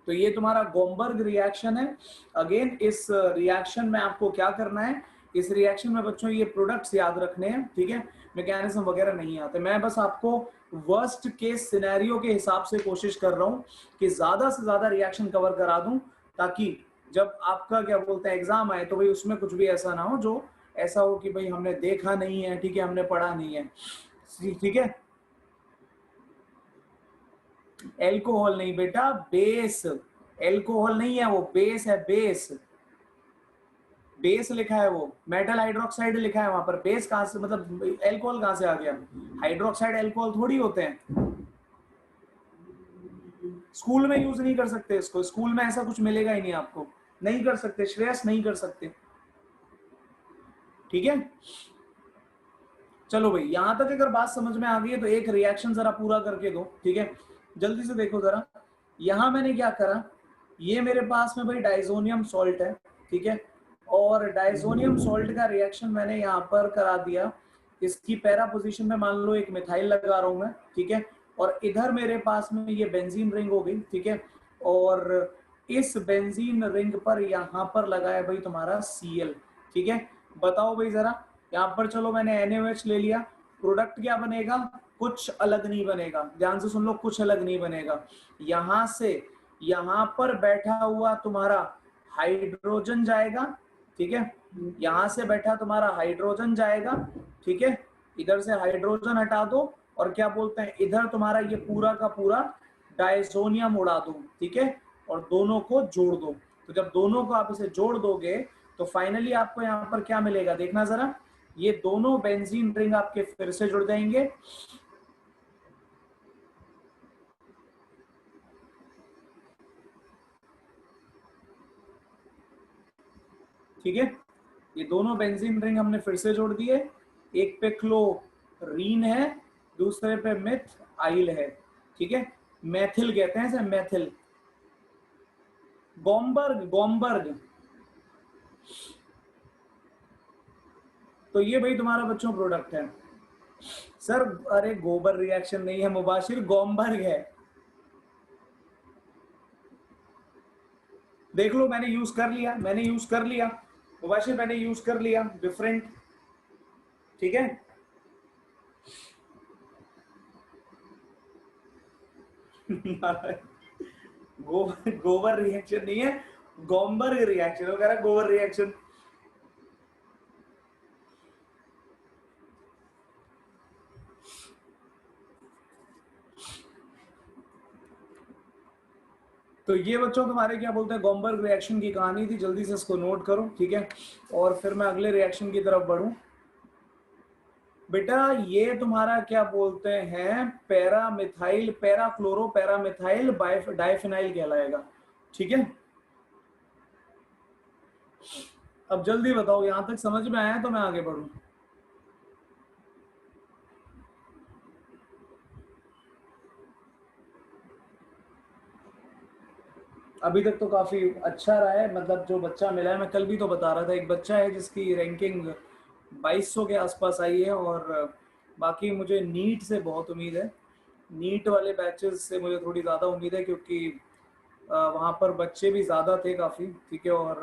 तो ये तुम्हारा गोमबर्ग रिएक्शन है। अगेन इस रिएक्शन में आपको क्या करना है, इस रिएक्शन में बच्चों ये प्रोडक्ट्स याद रखने हैं, ठीक है। मैकेनिज्म वगैरह नहीं आते, मैं बस आपको वर्स्ट केस सिनेरियो के हिसाब से कोशिश कर रहा हूँ कि ज्यादा से ज्यादा रिएक्शन कवर करा दूं, ताकि जब आपका क्या बोलते हैं एग्जाम आए तो भाई उसमें कुछ भी ऐसा ना हो जो ऐसा हो कि भाई हमने देखा नहीं है, ठीक है, हमने पढ़ा नहीं है, ठीक है। एल्कोहल नहीं बेटा, बेस, एल्कोहल नहीं है वो, बेस है, बेस, बेस लिखा है वो, मेटल हाइड्रोक्साइड लिखा है वहां पर, बेस कहां से, मतलब एल्कोहल कहां से आ गया, हाइड्रोक्साइड एल्कोहल थोड़ी होते हैं। स्कूल में यूज नहीं कर सकते इसको, स्कूल में ऐसा कुछ मिलेगा ही नहीं आपको, नहीं कर सकते श्रेयस, नहीं कर सकते, ठीक है। चलो भाई यहां तक अगर बात समझ में आ गई है तो एक रिएक्शन जरा पूरा करके दो, ठीक है। जल्दी से देखो जरा, यहां मैंने क्या करा, ये मेरे पास में भाई डाइजोनियम सॉल्ट है, ठीक है, और डाइजोनियम सॉल्ट का रिएक्शन मैंने यहाँ पर करा दिया। इसकी पैरा पोजीशन में मान लो एक मिथाइल लगा रहा हूं मैं, ठीक है, और इधर मेरे पास में ये बेंजीन रिंग हो गई, ठीक है, और इस बेंजीन रिंग पर यहाँ पर लगा है भाई तुम्हारा Cl, ठीक है। बताओ भाई जरा, यहाँ पर चलो मैंने NaOH ले लिया, प्रोडक्ट क्या बनेगा, कुछ अलग नहीं बनेगा, ध्यान से सुन लो, कुछ अलग नहीं बनेगा। यहां से यहाँ पर बैठा हुआ तुम्हारा हाइड्रोजन जाएगा, ठीक है, यहां से बैठा तुम्हारा हाइड्रोजन जाएगा, ठीक है, इधर से हाइड्रोजन हटा दो, और क्या बोलते हैं इधर तुम्हारा ये पूरा का पूरा डाइसोनियम उड़ा दो, ठीक है, और दोनों को जोड़ दो। तो जब दोनों को आप इसे जोड़ दोगे तो फाइनली आपको यहाँ पर क्या मिलेगा, देखना जरा, ये दोनों बेंजीन रिंग आपके फिर से जुड़ जाएंगे, ठीक है, ये दोनों बेंजीन रिंग हमने फिर से जोड़ दिए, एक पे क्लोरीन है, दूसरे पे मिथाइल है, ठीक है, मैथिल कहते हैं इसे, मैथिल, गोमबर्ग, गोमबर्ग। तो ये भाई तुम्हारा बच्चों प्रोडक्ट है सर। अरे गोबर रिएक्शन नहीं है मुबाशिर, गोमबर्ग है, देख लो, मैंने यूज कर लिया, मैंने यूज कर लिया मुबाशिर, मैंने यूज कर लिया डिफरेंट, ठीक है। गोबर रिएक्शन नहीं है, गोमबर्ग रिएक्शन, वो कह रहा गोबर रिएक्शन। तो ये बच्चों तुम्हारे क्या बोलते हैं गोमबर्ग रिएक्शन की कहानी थी, जल्दी से इसको नोट करो, ठीक है, और फिर मैं अगले रिएक्शन की तरफ बढ़ूं। बेटा ये तुम्हारा क्या बोलते हैं para-methyl, para chloro para-methyl diphenyl कहलाएगा, ठीक है। अब जल्दी बताओ, यहां तक समझ में आया तो मैं आगे बढ़ूं। अभी तक तो काफी अच्छा रहा है, मतलब जो बच्चा मिला है, मैं कल भी तो बता रहा था, एक बच्चा है जिसकी रैंकिंग 2200 के आसपास आई है, और बाकी मुझे नीट से बहुत उम्मीद है, नीट वाले बैचेस से मुझे थोड़ी ज़्यादा उम्मीद है, क्योंकि वहाँ पर बच्चे भी ज़्यादा थे काफ़ी, ठीक है, और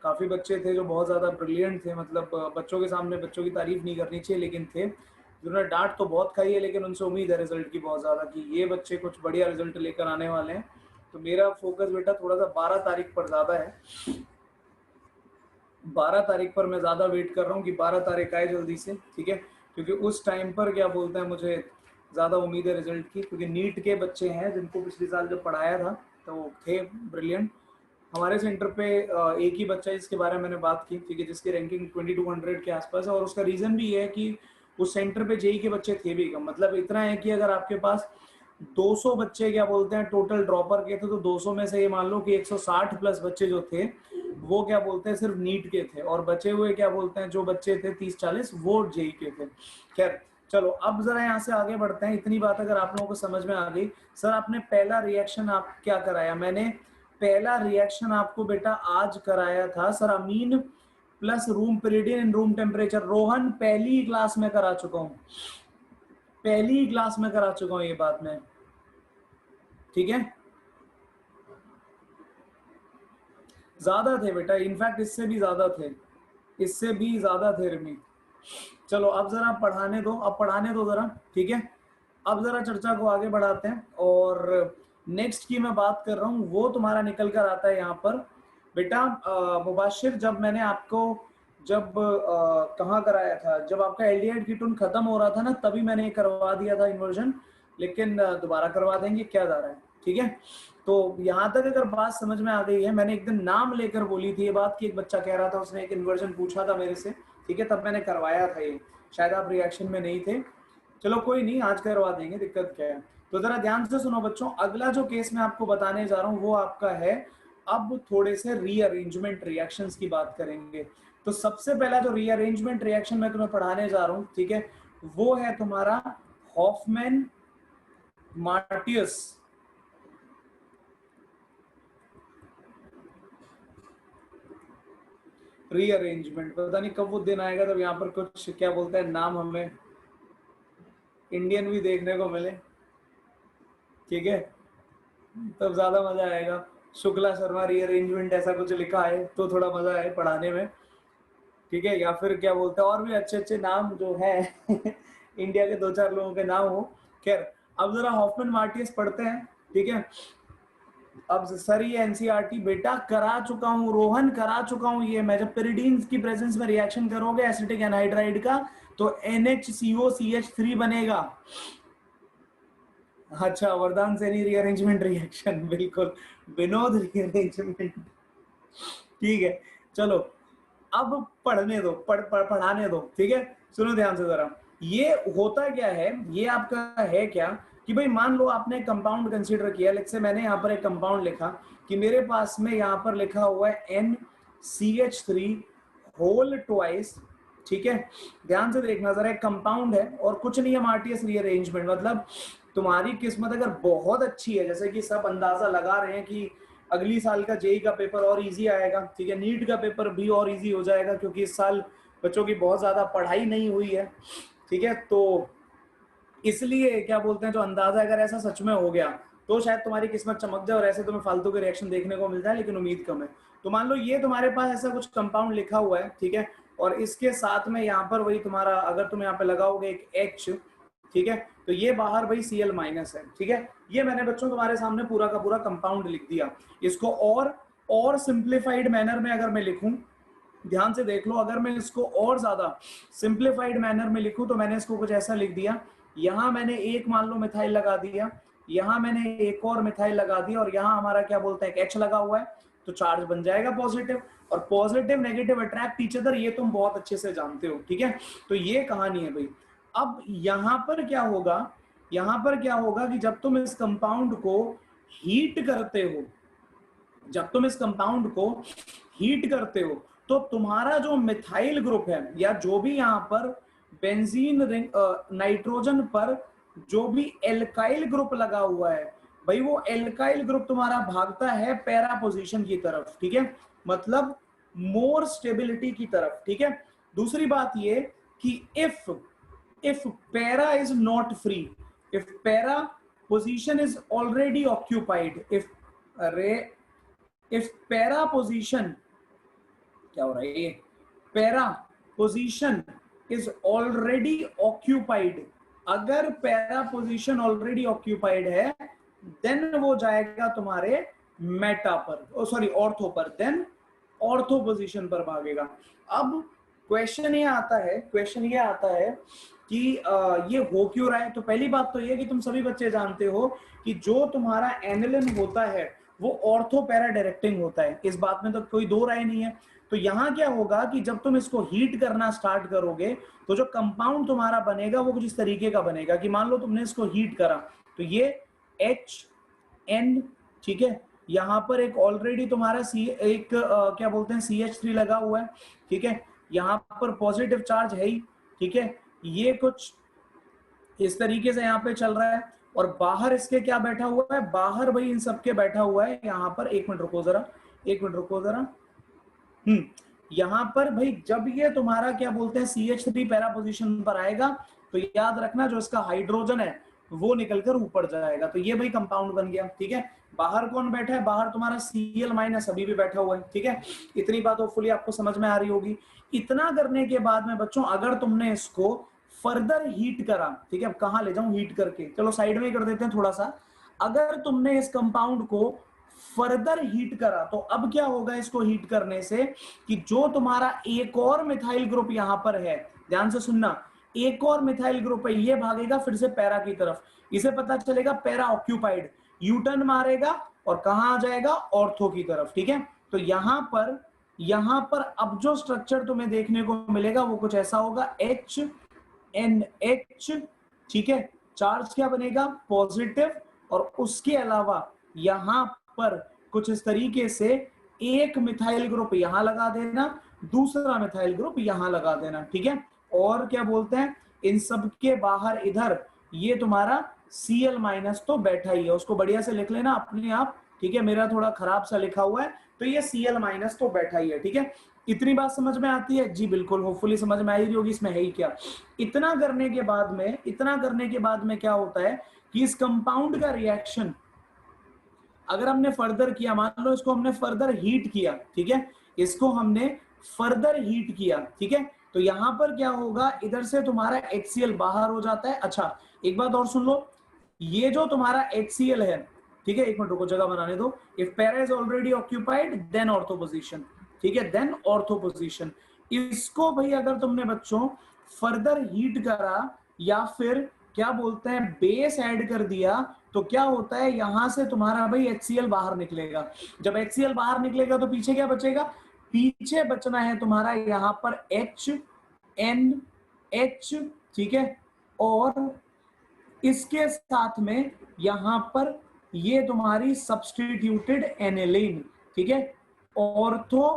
काफ़ी बच्चे थे जो बहुत ज़्यादा ब्रिलियंट थे, मतलब बच्चों के सामने बच्चों की तारीफ नहीं करनी चाहिए, लेकिन थे जिन्होंने डांट तो बहुत खाई है, लेकिन उनसे उम्मीद है रिजल्ट की बहुत ज़्यादा कि ये बच्चे कुछ बढ़िया रिजल्ट लेकर आने वाले हैं। तो मेरा फोकस बेटा थोड़ा सा 12 तारीख पर ज़्यादा है, 12 तारीख पर मैं ज़्यादा वेट कर रहा हूँ कि 12 तारीख आए जल्दी से, ठीक है, क्योंकि उस टाइम पर क्या बोलते हैं मुझे ज़्यादा उम्मीद है रिजल्ट की, क्योंकि नीट के बच्चे हैं जिनको पिछले साल जब पढ़ाया था तो थे ब्रिलियंट। हमारे सेंटर पे एक ही बच्चा जिसके बारे में मैंने बात की, ठीक है, जिसकी रैंकिंग 2200 के आसपास है, और उसका रीज़न भी ये है कि उस सेंटर पे जेई के बच्चे थे भी कम, मतलब इतना है कि अगर आपके पास 200 बच्चे क्या बोलते हैं टोटल ड्रॉपर के थे, तो 200 में से ये मान लो कि 160 प्लस बच्चे जो थे वो क्या बोलते हैं सिर्फ नीट के थे, और बचे हुए क्या बोलते हैं जो बच्चे थे 30-40 वो जेई के थे। खैर चलो अब जरा यहाँ से आगे बढ़ते हैं, इतनी बात अगर आप लोगों को समझ में आ गई। सर आपने पहला रिएक्शन आप क्या कराया, मैंने पहला रिएक्शन आपको बेटा आज कराया था sir, amine plus room pyridine in room temperature, Rohan पहली क्लास में करा चुका हूँ, पहली क्लास में करा चुका हूँ ये बात मैं, ठीक है। ज्यादा थे बेटा, इनफैक्ट इससे भी ज्यादा थे, इससे भी ज्यादा थे रिमी। चलो अब जरा पढ़ाने दो, अब पढ़ाने दो जरा, ठीक है। अब जरा चर्चा को आगे बढ़ाते हैं, और नेक्स्ट की मैं बात कर रहा हूँ वो तुम्हारा निकल कर आता है यहाँ पर बेटा मुबाशिर, जब मैंने आपको जब कहाँ कराया था, जब आपका एल्डिहाइड कीटोन खत्म हो रहा था ना, तभी मैंने करवा दिया था इन्वर्जन, लेकिन दोबारा करवा देंगे, क्या जा रहा है, ठीक है। तो यहाँ तक अगर बात समझ में आ गई है, मैंने एक दिन नाम लेकर बोली थी ये बात कि एक बच्चा कह रहा था उसने एक इन्वर्जन पूछा था मेरे से, ठीक है, तब मैंने करवाया था ये, शायद आप रिएक्शन में नहीं थे, चलो कोई नहीं, आज करवा देंगे, दिक्कत क्या है। तो जरा ध्यान से सुनो बच्चों, अगला जो केस मैं आपको बताने जा रहा हूँ वो आपका है, अब थोड़े से रीअरेंजमेंट रिएक्शंस की बात करेंगे। तो सबसे पहला जो रीअरेंजमेंट रिएक्शन मैं तुम्हें पढ़ाने जा रहा हूँ, ठीक है, वो है तुम्हारा हॉफमैन मार्टियस रीअरेंजमेंट। पता नहीं कब वो दिन आएगा जब यहाँ पर कुछ क्या बोलते हैं नाम हमें इंडियन भी देखने को मिले, ठीक है, तब ज्यादा मजा आएगा। शुक्ला शर्मा रीअरेंजमेंट ऐसा कुछ लिखा है तो थोड़ा मजा आए पढ़ाने में, ठीक है, या फिर क्या बोलते हैं और भी अच्छे अच्छे नाम जो है इंडिया के 2-4 लोगों के नाम हो। खैर अब जरा हॉफमैन मार्टियस पढ़ते हैं, ठीक है। अब सर ये एनसीईआरटी बेटा करा चुका हूँ, रोहन करा चुका हूँ ये मैं, जब पेरिडीन की प्रेजेंस में रिएक्शन करोगे एसिटिक एनहाइड्राइड का तो NHCOCH3 बनेगा। अच्छा वरदान सैनी रीअरेंजमेंट रिएक्शन, बिल्कुल विनोद रीअरेंजमेंट, ठीक है। चलो अब पढ़ने दो, पढ़ाने दो, ठीक है। सुनो ध्यान से जरा, ये होता क्या है, ये आपका है क्या कि भाई मान लो आपने कंपाउंड कंसीडर किया, लेट्स से मैंने यहाँ पर एक कंपाउंड लिखा कि मेरे पास में यहाँ पर लिखा हुआ है CH3 होल ट्वाइस, ठीक है। ध्यान से देखना जरा, एक कंपाउंड है और कुछ नहीं है आरटीएस रीअरेंजमेंट, मतलब तुम्हारी किस्मत अगर बहुत अच्छी है, जैसे कि सब अंदाजा लगा रहे हैं कि अगली साल का जेई का पेपर और इजी आएगा, ठीक है, नीट का पेपर भी और इजी हो जाएगा क्योंकि इस साल बच्चों की बहुत ज्यादा पढ़ाई नहीं हुई है, ठीक है। तो इसलिए क्या बोलते हैं, जो अंदाजा अगर ऐसा सच में हो गया तो शायद तुम्हारी किस्मत चमक जाए और ऐसे तुम्हें फालतू के रिएक्शन देखने को मिल जाए, लेकिन उम्मीद कम है। तो मान लो ये तुम्हारे पास ऐसा कुछ कंपाउंड लिखा हुआ है, ठीक है, और इसके साथ में यहाँ पर वही तुम्हारा, अगर तुम यहाँ पे लगाओगे एक H, ठीक है, तो ये बाहर भाई Cl माइनस है, ठीक है। ये मैंने बच्चों तुम्हारे सामने पूरा का पूरा कंपाउंड लिख दिया। इसको और सिंप्लीफाइड मैनर में अगर मैं लिखूं, ध्यान से देख लो, अगर मैं इसको और ज्यादा सिंप्लीफाइड मैनर में लिखूं तो मैंने इसको कुछ ऐसा लिख दिया, यहां मैंने एक मान लो मिथाइल लगा दिया, यहां मैंने एक और मिथाइल लगा दिया, और यहां हमारा क्या बोलते हैं H लगा हुआ है, तो चार्ज बन जाएगा पॉजिटिव, और positive negative attract each other, ये तुम बहुत अच्छे से जानते हो, ठीक है। तो ये कहानी है भाई। अब यहां पर क्या होगा, यहां पर क्या होगा कि जब तुम इस कंपाउंड को हीट करते हो, जब तुम इस कंपाउंड को हीट करते हो तो तुम्हारा जो मिथाइल ग्रुप है, या जो भी यहां पर बेंजीन रिंग नाइट्रोजन पर जो भी एल्काइल ग्रुप लगा हुआ है भाई, वो एल्काइल ग्रुप तुम्हारा भागता है पैरा पोजीशन की तरफ, ठीक है, मतलब मोर स्टेबिलिटी की तरफ, ठीक है। दूसरी बात ये कि if para is not free, if para position is already occupied, if para position, क्या हो रहा है ये, para position is already occupied, अगर पैरा पोजीशन ऑलरेडी ऑक्यूपाइड है देन वो जाएगा तुम्हारे मेटा पर, सॉरी ऑर्थो पर, देन ऑर्थो पोजीशन पर भागेगा। अब क्वेश्चन ये आता है कि ये हो क्यों रहा है। तो पहली बात तो ये कि तुम सभी बच्चे जानते हो कि जो तुम्हारा एनिलिन होता है वो ऑर्थो पैरा डायरेक्टिंग होता है, इस बात में तो कोई दो राय नहीं है। तो यहां क्या होगा कि जब तुम इसको हीट करना स्टार्ट करोगे तो जो कंपाउंड तुम्हारा बनेगा वो कुछ इस तरीके का बनेगा कि मान लो तुमने इसको हीट करा तो ये HN, ठीक है, यहां पर एक ऑलरेडी तुम्हारा क्या बोलते हैं CH3 लगा हुआ है, ठीक है, यहां पर पॉजिटिव चार्ज है ही, ठीक है, ये कुछ इस तरीके से यहाँ पे चल रहा है, और बाहर इसके क्या बैठा हुआ है, बाहर भाई इन सबके बैठा हुआ है यहाँ पर, एक मिनट रुको जरा, यहाँ पर भाई जब ये तुम्हारा क्या बोलते हैं CH3 पैरा पोजीशन पर आएगा तो याद रखना जो इसका हाइड्रोजन है वो निकलकर ऊपर जाएगा, तो ये भाई कंपाउंड बन गया, ठीक है। बाहर कौन बैठा है, बाहर तुम्हारा Cl माइनस अभी भी बैठा हुआ है, ठीक है। इतनी बात होपफुली आपको समझ में आ रही होगी। इतना करने के बाद में बच्चों अगर तुमने इसको फर्दर हीट करा, ठीक है, अब कहाँ ले जाऊं हीट करके, चलो साइड में ही कर देते हैं थोड़ा सा। अगर तुमने इस कंपाउंड को फर्दर हीट करा तो अब क्या होगा इसको हीट करने से कि जो तुम्हारा एक और मिथाइल ग्रुप यहां पर है, ध्यान से सुनना, एक और मिथाइल ग्रुप है, ये भागेगा फिर से पैरा की तरफ, इसे पता चलेगा पैरा ऑक्यूपाइड, यूटर्न मारेगा और कहां आ जाएगा, ऑर्थो की तरफ, ठीक है। तो यहां पर अब जो स्ट्रक्चर तुम्हें देखने को मिलेगा वो कुछ ऐसा होगा, HNH, ठीक है, चार्ज क्या बनेगा, पॉजिटिव, और उसके अलावा यहां पर कुछ इस तरीके से एक मिथाइल ग्रुप यहां लगा देना, दूसरा मिथाइल ग्रुप यहां लगा देना, ठीक है। और क्या बोलते हैं, इन सब के बाहर इधर ये तुम्हारा Cl माइनस तो बैठा ही है, उसको बढ़िया से लिख लेना अपने आप, ठीक है, मेरा थोड़ा खराब सा लिखा हुआ है, तो ये Cl माइनस तो बैठा ही है, ठीक है। इतनी बात समझ में आती है जी, बिल्कुल, होपफुली समझ में आई होगी, इसमें है ही क्या। इतना करने के बाद में क्या होता है कि इस कंपाउंड का रिएक्शन अगर हमने फर्दर किया, मान लो इसको हमने फर्दर हीट किया, ठीक है, इसको हमने फर्दर हीट किया, ठीक है, तो यहां पर क्या होगा, इधर से तुम्हारा HCl बाहर हो जाता है। अच्छा एक बात और सुन लो, ये जो तुम्हारा HCl है, ठीक है, एक मिनट रुको, जगह बनाने दो, if para is already occupied then ortho position, ठीक है, देन ऑर्थो पोजीशन, इसको भाई अगर तुमने बच्चों फर्दर हीट करा या फिर क्या बोलते हैं बेस ऐड कर दिया तो क्या होता है, यहां से तुम्हारा भाई HCl बाहर निकलेगा, जब HCl बाहर निकलेगा तो पीछे क्या बचेगा, पीछे बचना है तुम्हारा यहां पर HNH, ठीक है, और इसके साथ में यहां पर ये तुम्हारी सब्स्टिट्यूटेड एनिलीन, ठीक है, ऑर्थो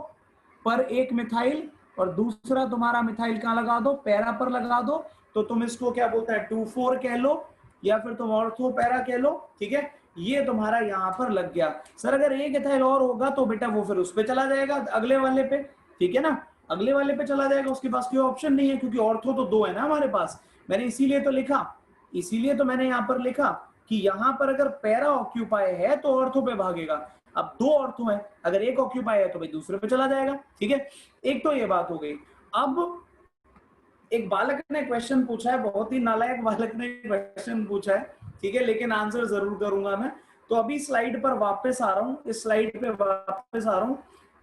पर एक मिथाइल, और दूसरा तुम्हारा मिथाइल कहाँ लगा दो, पैरा पर लगा दो, तो तुम इसको क्या बोलता है 2,4 कह लो, या फिर तुम ऑर्थो पैरा कह लो, ठीक है। ये तुम्हारा यहाँ पर लग गया। सर अगर एक इथाइल और होगा तो बेटा वो फिर उस पे चला जाएगा, अगले वाले पे, ठीक है ना, अगले वाले पे चला जाएगा, उसके पास कोई ऑप्शन नहीं है, क्योंकि ऑर्थो तो 2 है ना हमारे पास। मैंने इसीलिए तो लिखा, इसीलिए तो मैंने यहाँ पर लिखा कि यहाँ पर अगर पैरा ऑक्यूपाई है तो ऑर्थो पे भागेगा। अब 2 ऑर्थो है, अगर एक ऑक्यूपाई है तो भाई दूसरे पे चला जाएगा, ठीक है। एक तो ये बात हो गई। अब एक बालक ने क्वेश्चन पूछा है, बहुत ही नालायक बालक ने क्वेश्चन पूछा है, ठीक है, लेकिन आंसर जरूर करूंगा मैं। तो अभी स्लाइड पर वापस आ रहा हूं, इस स्लाइड पे वापस आ रहा हूं,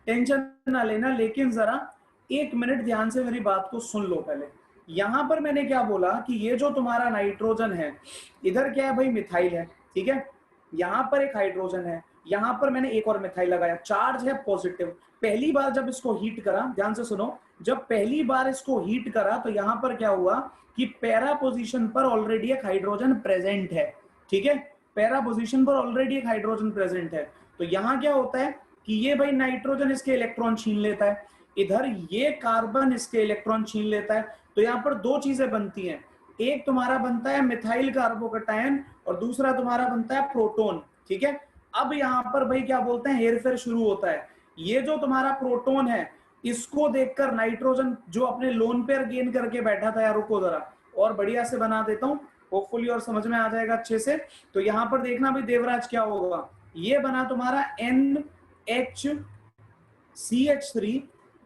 टेंशन ना लेना, लेकिन जरा 1 मिनट ध्यान से मेरी बात को सुन लो पहले। यहां पर मैंने क्या बोला कि ये जो तुम्हारा नाइट्रोजन है, इधर क्या है भाई, मिथाइल है, ठीक है, यहां पर एक हाइड्रोजन है, यहां पर मैंने एक और मिथाइल लगाया, चार्ज है पॉजिटिव। पहली बार जब इसको हीट करा, ध्यान से सुनो, जब पहली बार इसको हीट करा तो यहां पर क्या हुआ कि पैरा पोजीशन पर ऑलरेडी एक हाइड्रोजन प्रेजेंट है, ठीक है, पैरा पोजीशन पर ऑलरेडी एक हाइड्रोजन प्रेजेंट है। तो यहां क्या होता है कि ये भाई नाइट्रोजन इसके इलेक्ट्रॉन छीन लेता है, इधर ये कार्बन इसके इलेक्ट्रॉन छीन लेता है। तो यहां पर 2 चीजें बनती हैं, एक तुम्हारा बनता है मिथाइल कार्बोकटायन और दूसरा तुम्हारा बनता है प्रोटोन, ठीक है। अब यहां पर भाई क्या बोलते हैं, हेरफेर शुरू होता है। ये जो तुम्हारा प्रोटोन है, इसको देखकर नाइट्रोजन जो अपने लोन पेयर गेन करके बैठा था, यार रुको जरा और बढ़िया से बना देता हूं, होपफुली और समझ में आ जाएगा अच्छे से। तो यहां पर देखना भाई देवराज क्या होगा, ये बना तुम्हारा NHCH3,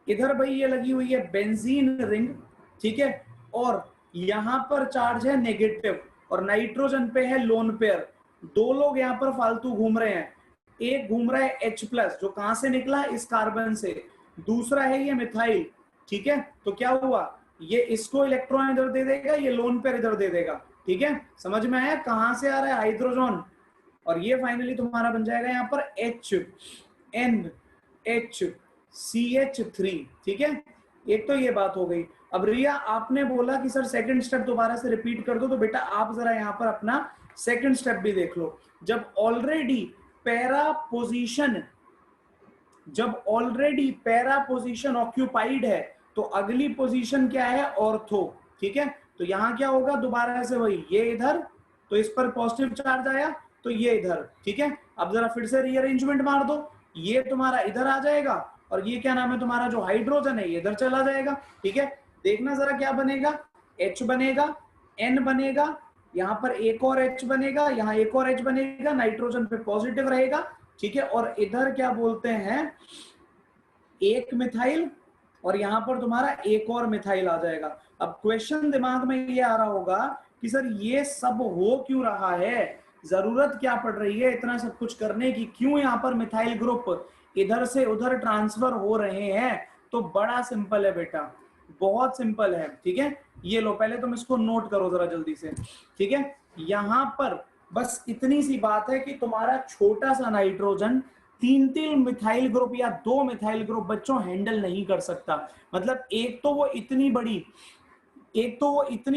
इधर भाई ये लगी हुई है बेंजीन रिंग, ठीक है, और यहां पर चार्ज है नेगेटिव और नाइट्रोजन पे है लोन पेयर। 2 लोग यहां पर फालतू घूम रहे हैं, एक घूम रहा है H+ जो कहां से निकला, इस कार्बन से, दूसरा है ये मिथाइल, ठीक है। तो क्या हुआ, ये इसको इलेक्ट्रॉन इधर दे देगा, ये लोन पेयर इधर दे देगा, ठीक है। समझ में आया कहां से आ रहा है हाइड्रोजन, और ये फाइनली तुम्हारा बन जाएगा यहाँ पर HNHCH3, ठीक है। एक तो ये बात हो गई। अब रिया आपने बोला कि सर सेकंड स्टेप दोबारा से रिपीट कर दो, तो बेटा आप जरा यहाँ पर अपना सेकंड स्टेप भी देख लो। जब ऑलरेडी पैरा पोजीशन ऑक्यूपाइड है तो अगली पोजीशन क्या है, ऑर्थो, ठीक है। तो यहां क्या होगा, दोबारा से वही, ये इधर, तो इस पर पॉजिटिव चार्ज आया तो ये इधर, ठीक है। अब जरा फिर से रीअरेंजमेंट मार दो, ये तुम्हारा इधर आ जाएगा और ये क्या नाम है तुम्हारा जो हाइड्रोजन है ये इधर चला जाएगा, ठीक है। देखना जरा क्या बनेगा, H बनेगा, N बनेगा, यहाँ पर एक और H बनेगा, यहाँ एक और H बनेगा, नाइट्रोजन पे पॉजिटिव रहेगा, ठीक है। और इधर क्या बोलते हैं, एक मिथाइल, और यहां पर तुम्हारा एक और मिथाइल आ जाएगा। अब क्वेश्चन दिमाग में ये आ रहा होगा कि सर ये सब हो क्यों रहा है, जरूरत क्या पड़ रही है इतना सब कुछ करने की, क्यों यहाँ पर मिथाइल ग्रुप इधर से उधर ट्रांसफर हो रहे हैं। तो बड़ा सिंपल है बेटा, बहुत सिंपल है, ठीक है। ये लो पहले तुम इसको नोट करो जरा जल्दी से, ठीक है। यहां पर बस इतनी सी बात है कि तुम्हारा छोटा सा नाइट्रोजन 3 मिथाइल ग्रुप या 2 मिथाइल ग्रुप बच्चों हैंडल नहीं कर सकता। मतलब एक तो वो इतनी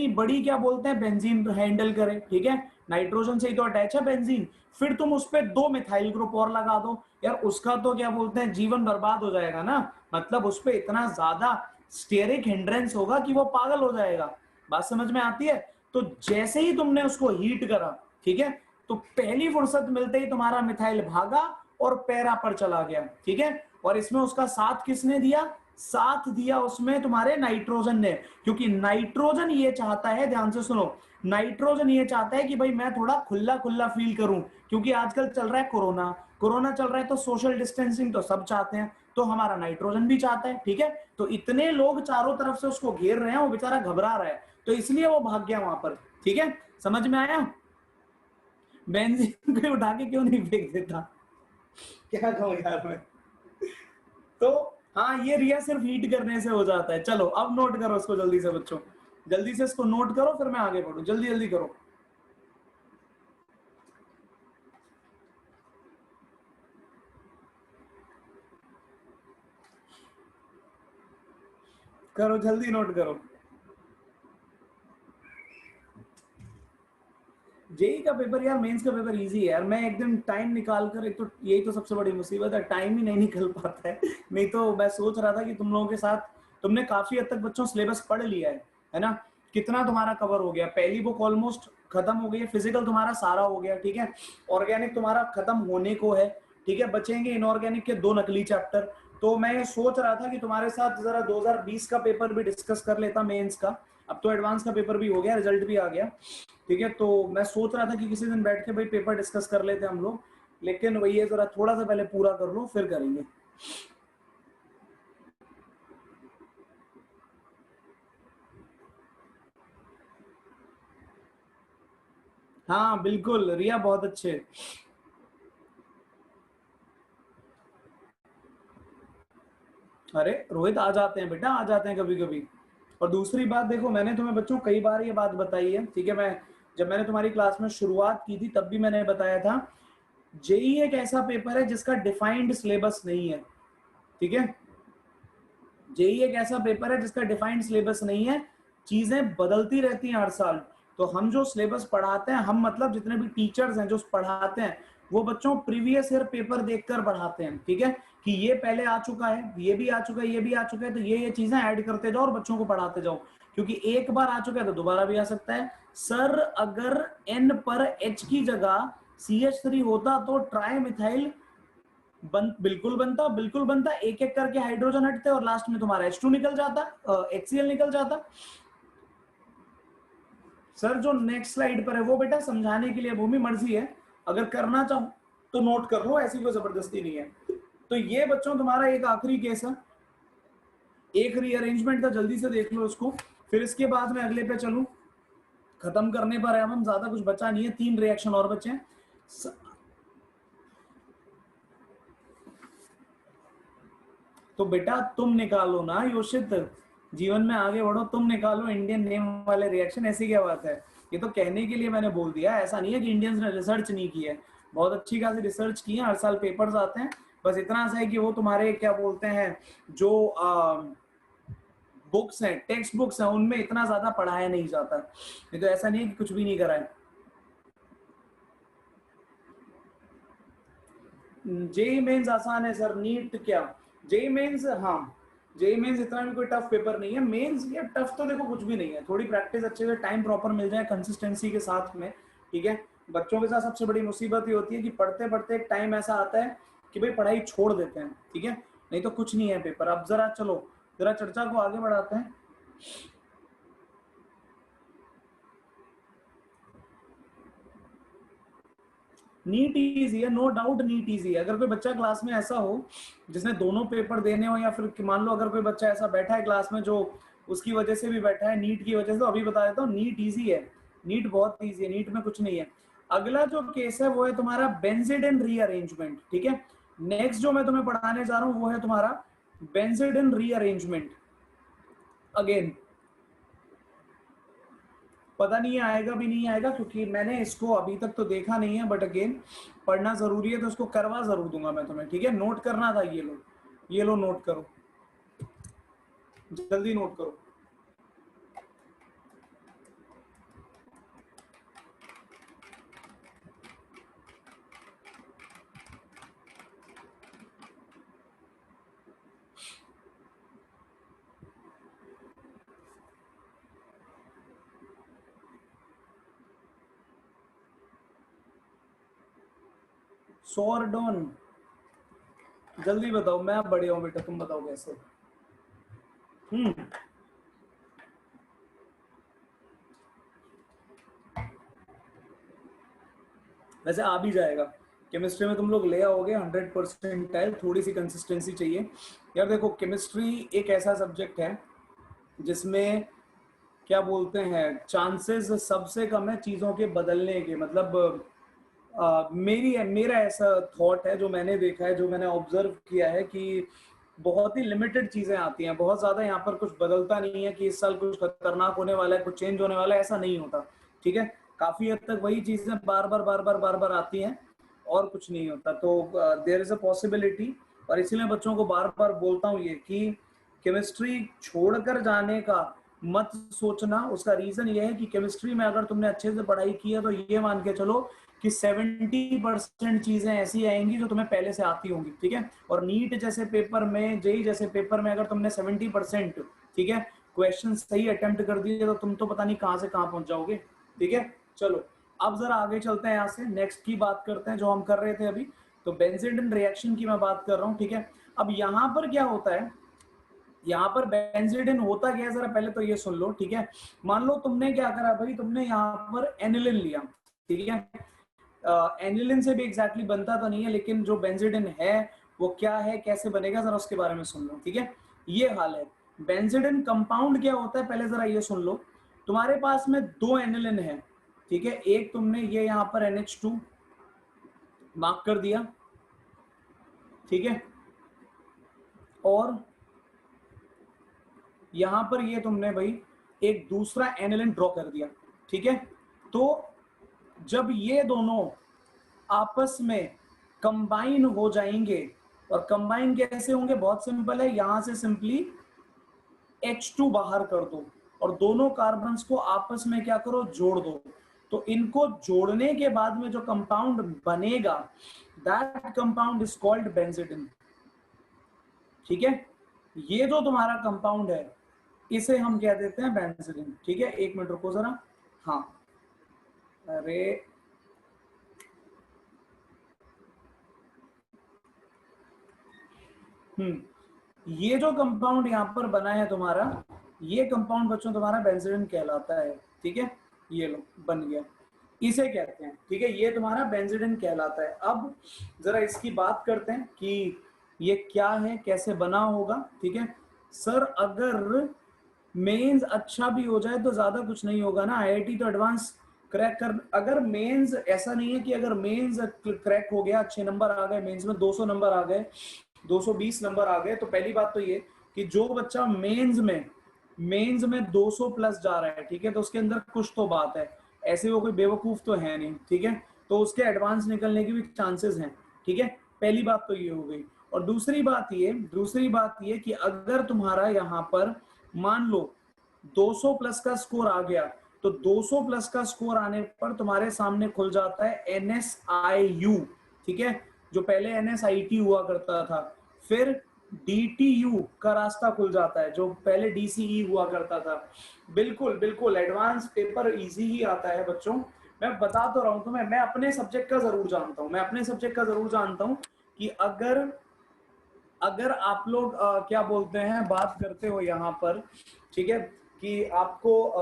बड़ी क्या बोलते हैं बेंजीन हैंडल करे, ठीक है, नाइट्रोजन से ही तो अटैच है बेंजीन, फिर तुम उस पर 2 मिथाइल ग्रुप और लगा दो, यार उसका तो क्या बोलते हैं जीवन बर्बाद हो जाएगा ना। मतलब उस पर इतना ज्यादा स्टेरिक हिंड्रेंस होगा कि वो पागल हो जाएगा। बात समझ में आती है। तो जैसे ही तुमने उसको हीट करा, ठीक है, तो पहली फुर्सत मिलते ही तुम्हारा मिथाइल भागा और पैरा पर चला गया, ठीक है। और इसमें उसका साथ किसने दिया, साथ दिया उसमें तुम्हारे नाइट्रोजन ने, क्योंकि नाइट्रोजन ये चाहता है, ध्यान से सुनो, नाइट्रोजन ये चाहता है कि भाई मैं थोड़ा खुला खुला फील करूं, क्योंकि आजकल चल रहा है कोरोना, कोरोना चल रहा है तो सोशल डिस्टेंसिंग तो सब चाहते हैं, तो हमारा नाइट्रोजन भी चाहता है, ठीक है। तो इतने लोग चारों तरफ से उसको घेर रहे हैं, वो बेचारा घबरा रहा है, तो इसलिए वो भाग गया वहां पर, ठीक है। समझ में आया, बेंजीन को उठा के क्यों नहीं फेंक देता, क्या कहूं यार मैं। तो हाँ, ये रिया सिर्फ हीट करने से हो जाता है। चलो अब नोट करो इसको जल्दी से बच्चों, जल्दी से इसको नोट करो, फिर मैं आगे बढ़ू, जल्दी जल्दी करो। करो जल्दी नोट करो। जेई का पेपर यार, मेंस का पेपर इजी है यार। मैं एक दिन टाइम निकाल कर, एक तो यही तो सबसे बड़ी मुसीबत है, टाइम ही नहीं निकल पाता है। नहीं तो मैं सोच रहा था कि तुम लोगों के साथ, तुमने काफी हद तक बच्चों सिलेबस पढ़ लिया है ना? कितना तुम्हारा कवर हो गया? पहली बुक ऑलमोस्ट खत्म हो गई है, फिजिकल तुम्हारा सारा हो गया, ठीक है, ऑर्गेनिक तुम्हारा खत्म होने को है, ठीक है, बचेंगे इनऑर्गेनिक के 2 नकली चैप्टर। तो मैं सोच रहा था कि तुम्हारे साथ जरा 2020 का पेपर भी डिस्कस कर लेता, मेंस का। अब तो एडवांस का पेपर भी हो गया, रिजल्ट भी आ गया, ठीक है। तो मैं सोच रहा था कि किसी दिन बैठ के भाई पेपर डिस्कस कर लेते हम लोग, लेकिन वही है, जरा थोड़ा सा पहले पूरा कर लो फिर करेंगे। हाँ बिल्कुल रिया, बहुत अच्छे। अरे रोहित आ जाते हैं बेटा, आ जाते हैं कभी कभी। और दूसरी बात देखो, मैंने तुम्हें बच्चों कई बार ये बात बताई है, ठीक है, मैं जब मैंने तुम्हारी क्लास में शुरुआत की थी तब भी मैंने बताया था, जेई एक ऐसा पेपर है जिसका डिफाइंड सिलेबस नहीं है, ठीक है। जेई एक ऐसा पेपर है जिसका डिफाइंड सिलेबस नहीं है, चीजें बदलती रहती हैं हर साल। तो हम जो सिलेबस पढ़ाते हैं, हम मतलब जितने भी टीचर्स हैं जो पढ़ाते हैं, वो बच्चों प्रीवियस ईयर पेपर देखकर पढ़ाते हैं, ठीक है, कि ये पहले आ चुका है, ये भी आ चुका है, ये भी आ चुका है, तो ये चीजें ऐड करते जाओ और बच्चों को पढ़ाते जाओ, क्योंकि एक बार आ चुका है तो दोबारा भी आ सकता है। सर अगर एन पर एच की जगह CH3 होता तो ट्राई मिथाइल बिल्कुल बनता, बिल्कुल बनता, एक एक करके हाइड्रोजन हटते और लास्ट में तुम्हारा H2 निकल जाता, HCl निकल जाता। सर जो नेक्स्ट स्लाइड पर है वो बेटा समझाने के लिए भूमि मर्जी है, अगर करना चाहो तो नोट कर लो, ऐसी कोई जबरदस्ती नहीं है। तो ये बच्चों तुम्हारा एक आखिरी केस है, एक रीअरेंजमेंट का, जल्दी से देख लो उसको, फिर इसके बाद में अगले पे चलूं। खत्म करने पर है, हम ज्यादा कुछ बचा नहीं है, 3 रिएक्शन और बचे हैं। तो बेटा तुम निकालो ना योशित, जीवन में आगे बढ़ो, तुम निकालो इंडियन नेम वाले रिएक्शन, ऐसी क्या बात है? ये तो कहने के लिए मैंने बोल दिया, ऐसा नहीं है कि इंडियंस ने रिसर्च नहीं की है, बहुत अच्छी खासी रिसर्च की है, हर साल पेपर्स आते हैं। बस इतना सा है कि वो तुम्हारे क्या बोलते हैं, जो बुक्स हैं, टेक्स्ट बुक्स हैं, उनमें इतना ज्यादा पढ़ाया नहीं जाता, नहीं तो ऐसा नहीं है कि कुछ भी नहीं करा है। जेई मेंस आसान है सर, नीट क्या, जेई मेंस, हाँ जेई मेंस इतना भी कोई टफ पेपर नहीं है। मेंस या टफ तो देखो कुछ भी नहीं है, थोड़ी प्रैक्टिस अच्छे से, टाइम प्रॉपर मिल जाए कंसिस्टेंसी के साथ में, ठीक है। बच्चों के साथ सबसे बड़ी मुसीबत ये होती है कि पढ़ते पढ़ते एक टाइम ऐसा आता है कि भाई पढ़ाई छोड़ देते हैं, ठीक है, नहीं तो कुछ नहीं है पेपर। अब जरा चलो, जरा चर्चा को आगे बढ़ाते हैं। नीट इजी है, नो डाउट नीट इजी है। अगर कोई बच्चा क्लास में ऐसा हो जिसने दोनों पेपर देने हो, या फिर मान लो अगर कोई बच्चा ऐसा बैठा है क्लास में जो उसकी वजह से भी बैठा है नीट की वजह से, तो अभी बता देता हूँ नीट इजी है, नीट बहुत इजी है, नीट में कुछ नहीं है। अगला जो केस है वो है तुम्हारा बेंजीडीन रीअरेंजमेंट, ठीक है। नेक्स्ट जो मैं तुम्हें पढ़ाने जा रहा हूँ वो है तुम्हारा बेंजीडीन रीअरेंजमेंट। अगेन पता नहीं आएगा भी नहीं आएगा, क्योंकि मैंने इसको अभी तक तो देखा नहीं है, बट अगेन पढ़ना जरूरी है तो इसको करवा जरूर दूंगा मैं तुम्हें, ठीक है। नोट करना था, ये लो, ये लो, नोट करो, जल्दी नोट करो। सोरडोन, जल्दी बताओ, मैं अब बढ़िया हूँ बेटा, तुम बताओ कैसे। हम्म, वैसे आ भी जाएगा, केमिस्ट्री में तुम लोग ले आओगे 100%, थोड़ी सी कंसिस्टेंसी चाहिए यार। देखो केमिस्ट्री एक ऐसा सब्जेक्ट है जिसमें क्या बोलते हैं, चांसेस सबसे कम है चीजों के बदलने के, मतलब मेरा ऐसा थॉट है, जो मैंने देखा है, जो मैंने ऑब्जर्व किया है, कि बहुत ही लिमिटेड चीजें आती हैं, बहुत ज्यादा यहाँ पर कुछ बदलता नहीं है कि इस साल कुछ खतरनाक होने वाला है, कुछ चेंज होने वाला है, ऐसा नहीं होता, ठीक है। काफी हद तक वही चीजें बार बार बार बार बार बार आती हैं और कुछ नहीं होता। तो देयर इज अ पॉसिबिलिटी, और इसीलिए बच्चों को बार बार बोलता हूँ ये कि केमिस्ट्री छोड़कर जाने का मत सोचना। उसका रीजन ये है कि केमिस्ट्री में अगर तुमने अच्छे से पढ़ाई की है तो ये मान के चलो कि 70% चीजें ऐसी आएंगी जो तुम्हें पहले से आती होंगी, ठीक है। और नीट जैसे पेपर में, जेई जैसे पेपर में अगर तुमने 70%, ठीक है, क्वेश्चन सही अटेम्प्ट कर दिए तो तुम तो पता नहीं कहां से कहां पहुंच जाओगे, ठीक है। चलो अब जरा आगे चलते हैं, यहाँ से नेक्स्ट की बात करते हैं जो हम कर रहे थे अभी। तो बेंजीन रिएक्शन की मैं बात कर रहा हूँ, ठीक है। अब यहाँ पर क्या होता है, यहाँ पर बेंजीन होता क्या है, जरा पहले तो ये सुन लो, ठीक है। मान लो तुमने क्या करा भाई, तुमने यहाँ पर एनिलिन लिया, ठीक है। एनिलिन से भी एग्जैक्टली बनता तो नहीं है, लेकिन जो बेंजीन है वो क्या है, कैसे बनेगा, जरा उसके बारे में सुन लो, ठीक है। ये हाल है। बेंजीन कंपाउंड क्या होता है, पहले जरा ये सुन लो। तुम्हारे पास में दो एनिलिन है, ठीक है। एक तुमने ये यहाँ पर NH2 मार्क कर दिया, ठीक है, और यहां पर ये तुमने भाई एक दूसरा एनिलिन ड्रॉ कर दिया, ठीक है। तो जब ये दोनों आपस में कंबाइन हो जाएंगे, और कंबाइन कैसे होंगे, बहुत सिंपल है, यहां से सिंपली H2 बाहर कर दो और दोनों कार्बन्स को आपस में क्या करो, जोड़ दो। तो इनको जोड़ने के बाद में जो कंपाउंड बनेगा, that compound is called benzene, ठीक है। ये जो तुम्हारा कंपाउंड है इसे हम क्या देते हैं, बेंजीन, ठीक है। एक मिनट रुको जरा, हाँ, अरे ये जो कंपाउंड यहाँ पर बना है तुम्हारा, ये कंपाउंड बच्चों तुम्हारा बेंजीन कहलाता है, ठीक है। ये लो बन गया, इसे कहते हैं, ठीक है। ये तुम्हारा बेंजीन कहलाता है। अब जरा इसकी बात करते हैं कि ये क्या है, कैसे बना होगा, ठीक है। सर अगर मेंस अच्छा भी हो जाए तो ज्यादा कुछ नहीं होगा ना, IIT तो एडवांस क्रैक कर, अगर मेंस ऐसा नहीं है कि अगर मेंस क्रैक हो गया, अच्छे नंबर आ गए मेंस में, 200 नंबर आ गए, 220 नंबर आ गए, तो पहली बात तो ये कि जो बच्चा मेंस में 200 प्लस जा रहा है, ठीक है, तो उसके अंदर कुछ तो बात है, ऐसे वो कोई बेवकूफ तो है नहीं, ठीक है। तो उसके एडवांस निकलने की भी चांसेस हैं, ठीक है। पहली बात तो ये हो गई। और दूसरी बात ये कि अगर तुम्हारा यहाँ पर मान लो 200 प्लस का स्कोर आ गया, तो 200 प्लस का स्कोर आने पर तुम्हारे सामने खुल जाता है NSIU, ठीक है, जो पहले NSIT हुआ करता था। फिर DTU का रास्ता खुल जाता है, जो पहले DCE हुआ करता था। बिल्कुल बिल्कुल एडवांस पेपर इजी ही आता है बच्चों, मैं बता तो रहा हूं तुम्हें, मैं अपने सब्जेक्ट का जरूर जानता हूं कि अगर आप लोग क्या बोलते हैं, बात करते हो यहाँ पर, ठीक है, कि आपको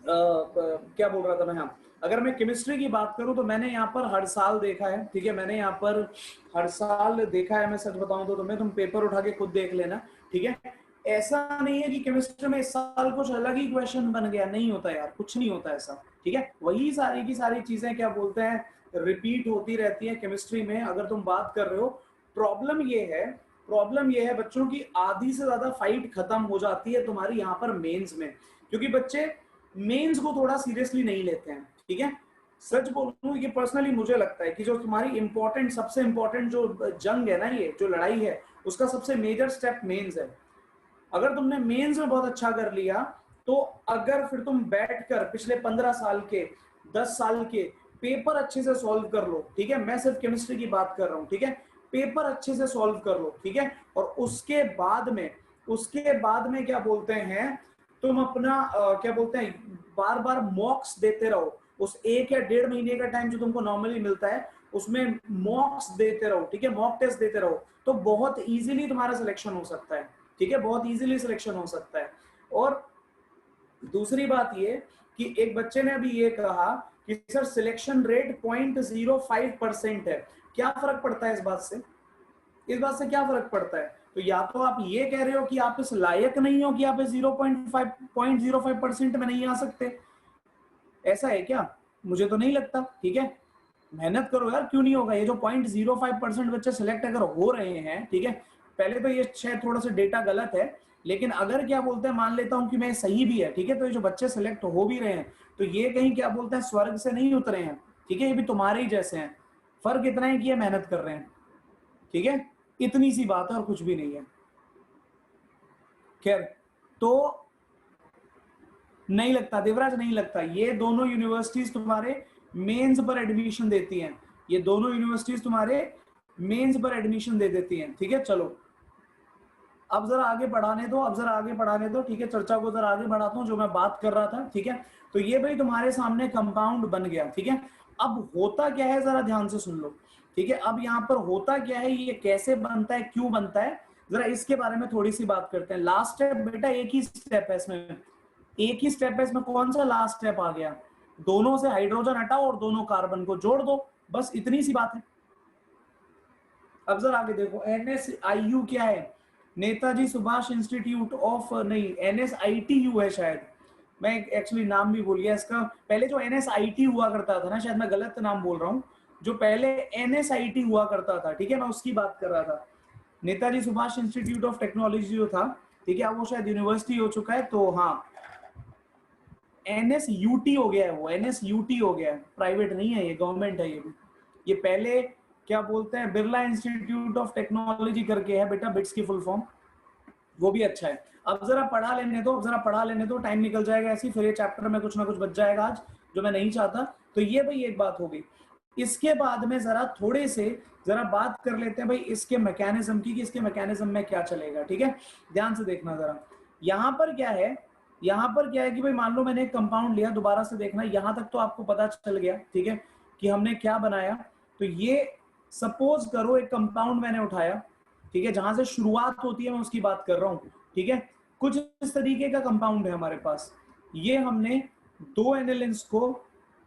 क्या बोल रहा था मैं, हाँ, अगर मैं केमिस्ट्री की बात करूं तो मैंने यहाँ पर हर साल देखा है, ठीक है, मैंने यहाँ पर हर साल देखा है, मैं सच बताऊं तो तुम्हें, तुम पेपर उठा के खुद देख लेना, ठीक है। ऐसा नहीं है कि केमिस्ट्री में इस साल कुछ अलग ही क्वेश्चन बन गया, नहीं होता यार, कुछ नहीं होता ऐसा, ठीक है। वही सारी की सारी चीजें क्या बोलते हैं, रिपीट होती रहती है केमिस्ट्री में, अगर तुम बात कर रहे हो। प्रॉब्लम ये है बच्चों की, आधी से ज्यादा फाइट खत्म हो जाती है तुम्हारी यहाँ पर मेंस में, क्योंकि बच्चे मेंस को थोड़ा सीरियसली नहीं लेते हैं, ठीक है। सच बोलूं, ये पर्सनली मुझे लगता है कि जो तुम्हारी सबसे इंपॉर्टेंट जो जंग है ना, ये जो लड़ाई है, उसका सबसे मेजर स्टेप मेंस है। अगर तुमने मेंस में बहुत अच्छा कर लिया, तो अगर फिर तुम बैठकर पिछले 15 साल के, 10 साल के पेपर अच्छे से सॉल्व कर लो, ठीक है, मैं सिर्फ केमिस्ट्री की बात कर रहा हूं, ठीक है, पेपर अच्छे से सॉल्व कर लो, ठीक है, और उसके बाद में क्या बोलते हैं, तुम अपना क्या बोलते हैं, बार बार मॉक्स देते रहो, उस 1 या 1.5 महीने का टाइम जो तुमको नॉर्मली मिलता है, उसमें मॉक्स देते रहो, ठीक है, मॉक टेस्ट देते रहो, तो बहुत इजीली तुम्हारा सिलेक्शन हो सकता है, ठीक है, बहुत इजीली सिलेक्शन हो सकता है। और दूसरी बात ये कि एक बच्चे ने अभी ये कहा कि सर सिलेक्शन रेट 0.05% है, क्या फर्क पड़ता है इस बात से क्या फर्क पड़ता है? तो या तो आप ये कह रहे हो कि आप इस लायक नहीं हो कि आप 0.05% में नहीं आ सकते, ऐसा है क्या? मुझे तो नहीं लगता, ठीक है। मेहनत करो यार, क्यों नहीं होगा? ये जो 0.05% बच्चे सिलेक्ट अगर हो रहे हैं, ठीक है, पहले तो ये शायद थोड़ा सा डेटा गलत है, लेकिन अगर क्या बोलते हैं, मान लेता हूं कि मैं सही भी है, ठीक है, तो ये जो बच्चे सिलेक्ट हो भी रहे हैं, तो ये कहीं क्या बोलते हैं, स्वर्ग से नहीं उतरे हैं, ठीक है, ये भी तुम्हारे ही जैसे हैं। फर्क इतना है कि ये मेहनत कर रहे हैं, ठीक है, इतनी सी बात है और कुछ भी नहीं है। खैर, तो नहीं लगता देवराज, नहीं लगता। ये दोनों यूनिवर्सिटीज तुम्हारे मेंस पर एडमिशन देती हैं, ये दोनों यूनिवर्सिटीज तुम्हारे मेंस पर एडमिशन दे देती हैं। ठीक है, चलो अब जरा आगे बढ़ाने दो, अब जरा आगे बढ़ाने दो। ठीक है, चर्चा को जरा आगे बढ़ाता हूँ, जो मैं बात कर रहा था। ठीक है, तो ये भाई तुम्हारे सामने कंपाउंड बन गया। ठीक है, अब होता क्या है जरा ध्यान से सुन लो। ठीक है, अब यहाँ पर होता क्या है, ये कैसे बनता है, क्यों बनता है, जरा इसके बारे में थोड़ी सी बात करते हैं। लास्ट स्टेप बेटा एक ही स्टेप है इसमें, एक ही स्टेप है इसमें। कौन सा लास्ट स्टेप आ गया, दोनों से हाइड्रोजन हटाओ और दोनों कार्बन को जोड़ दो, बस इतनी सी बात है। अब जरा आगे देखो, NSIU क्या है, नेताजी सुभाष इंस्टीट्यूट ऑफ, नहीं NSITU है शायद, मैं एक्चुअली नाम भी भूल गया इसका। पहले जो NSIT हुआ करता था ना, शायद मैं गलत नाम बोल रहा हूँ, जो पहले NSIT हुआ करता था, ठीक है, मैं उसकी बात कर रहा था। Netaji Subhash institute of technology जो था, ठीक है, अब वो शायद यूनिवर्सिटी हो चुका है, तो हाँ NSUT हो गया है, वो NSUT हो गया है, प्राइवेट नहीं है ये, गवर्नमेंट है ये भी। ये पहले क्या बोलते हैं, बिरला इंस्टीट्यूट ऑफ टेक्नोलॉजी करके है बेटा, बिट्स की फुल फॉर्म, वो भी अच्छा है। अब जरा पढ़ा लेने दो, अब जरा पढ़ा लेने दो, टाइम निकल जाएगा ऐसे ही, फिर ये चैप्टर में कुछ ना कुछ बच जाएगा आज, जो मैं नहीं चाहता। तो ये भाई एक बात हो गई। इसके बाद में जरा थोड़े से जरा बात कर लेते हैं भाई इसके मैकेनिज्म की, कि इसके मैकेनिज्म में क्या चलेगा। ठीक है, ध्यान से देखना जरा, यहाँ पर क्या है, यहाँ पर क्या है कि भाई मान लो मैंने एक कंपाउंड लिया, दोबारा से देखना, यहाँ तक तो आपको पता चल गया, ठीक है, कि हमने क्या बनाया। तो ये सपोज करो एक कंपाउंड मैंने उठाया, ठीक है, जहां से शुरुआत होती है मैं उसकी बात कर रहा हूं। ठीक है, कुछ इस तरीके का कंपाउंड है हमारे पास, ये हमने दो एनिलिन्स को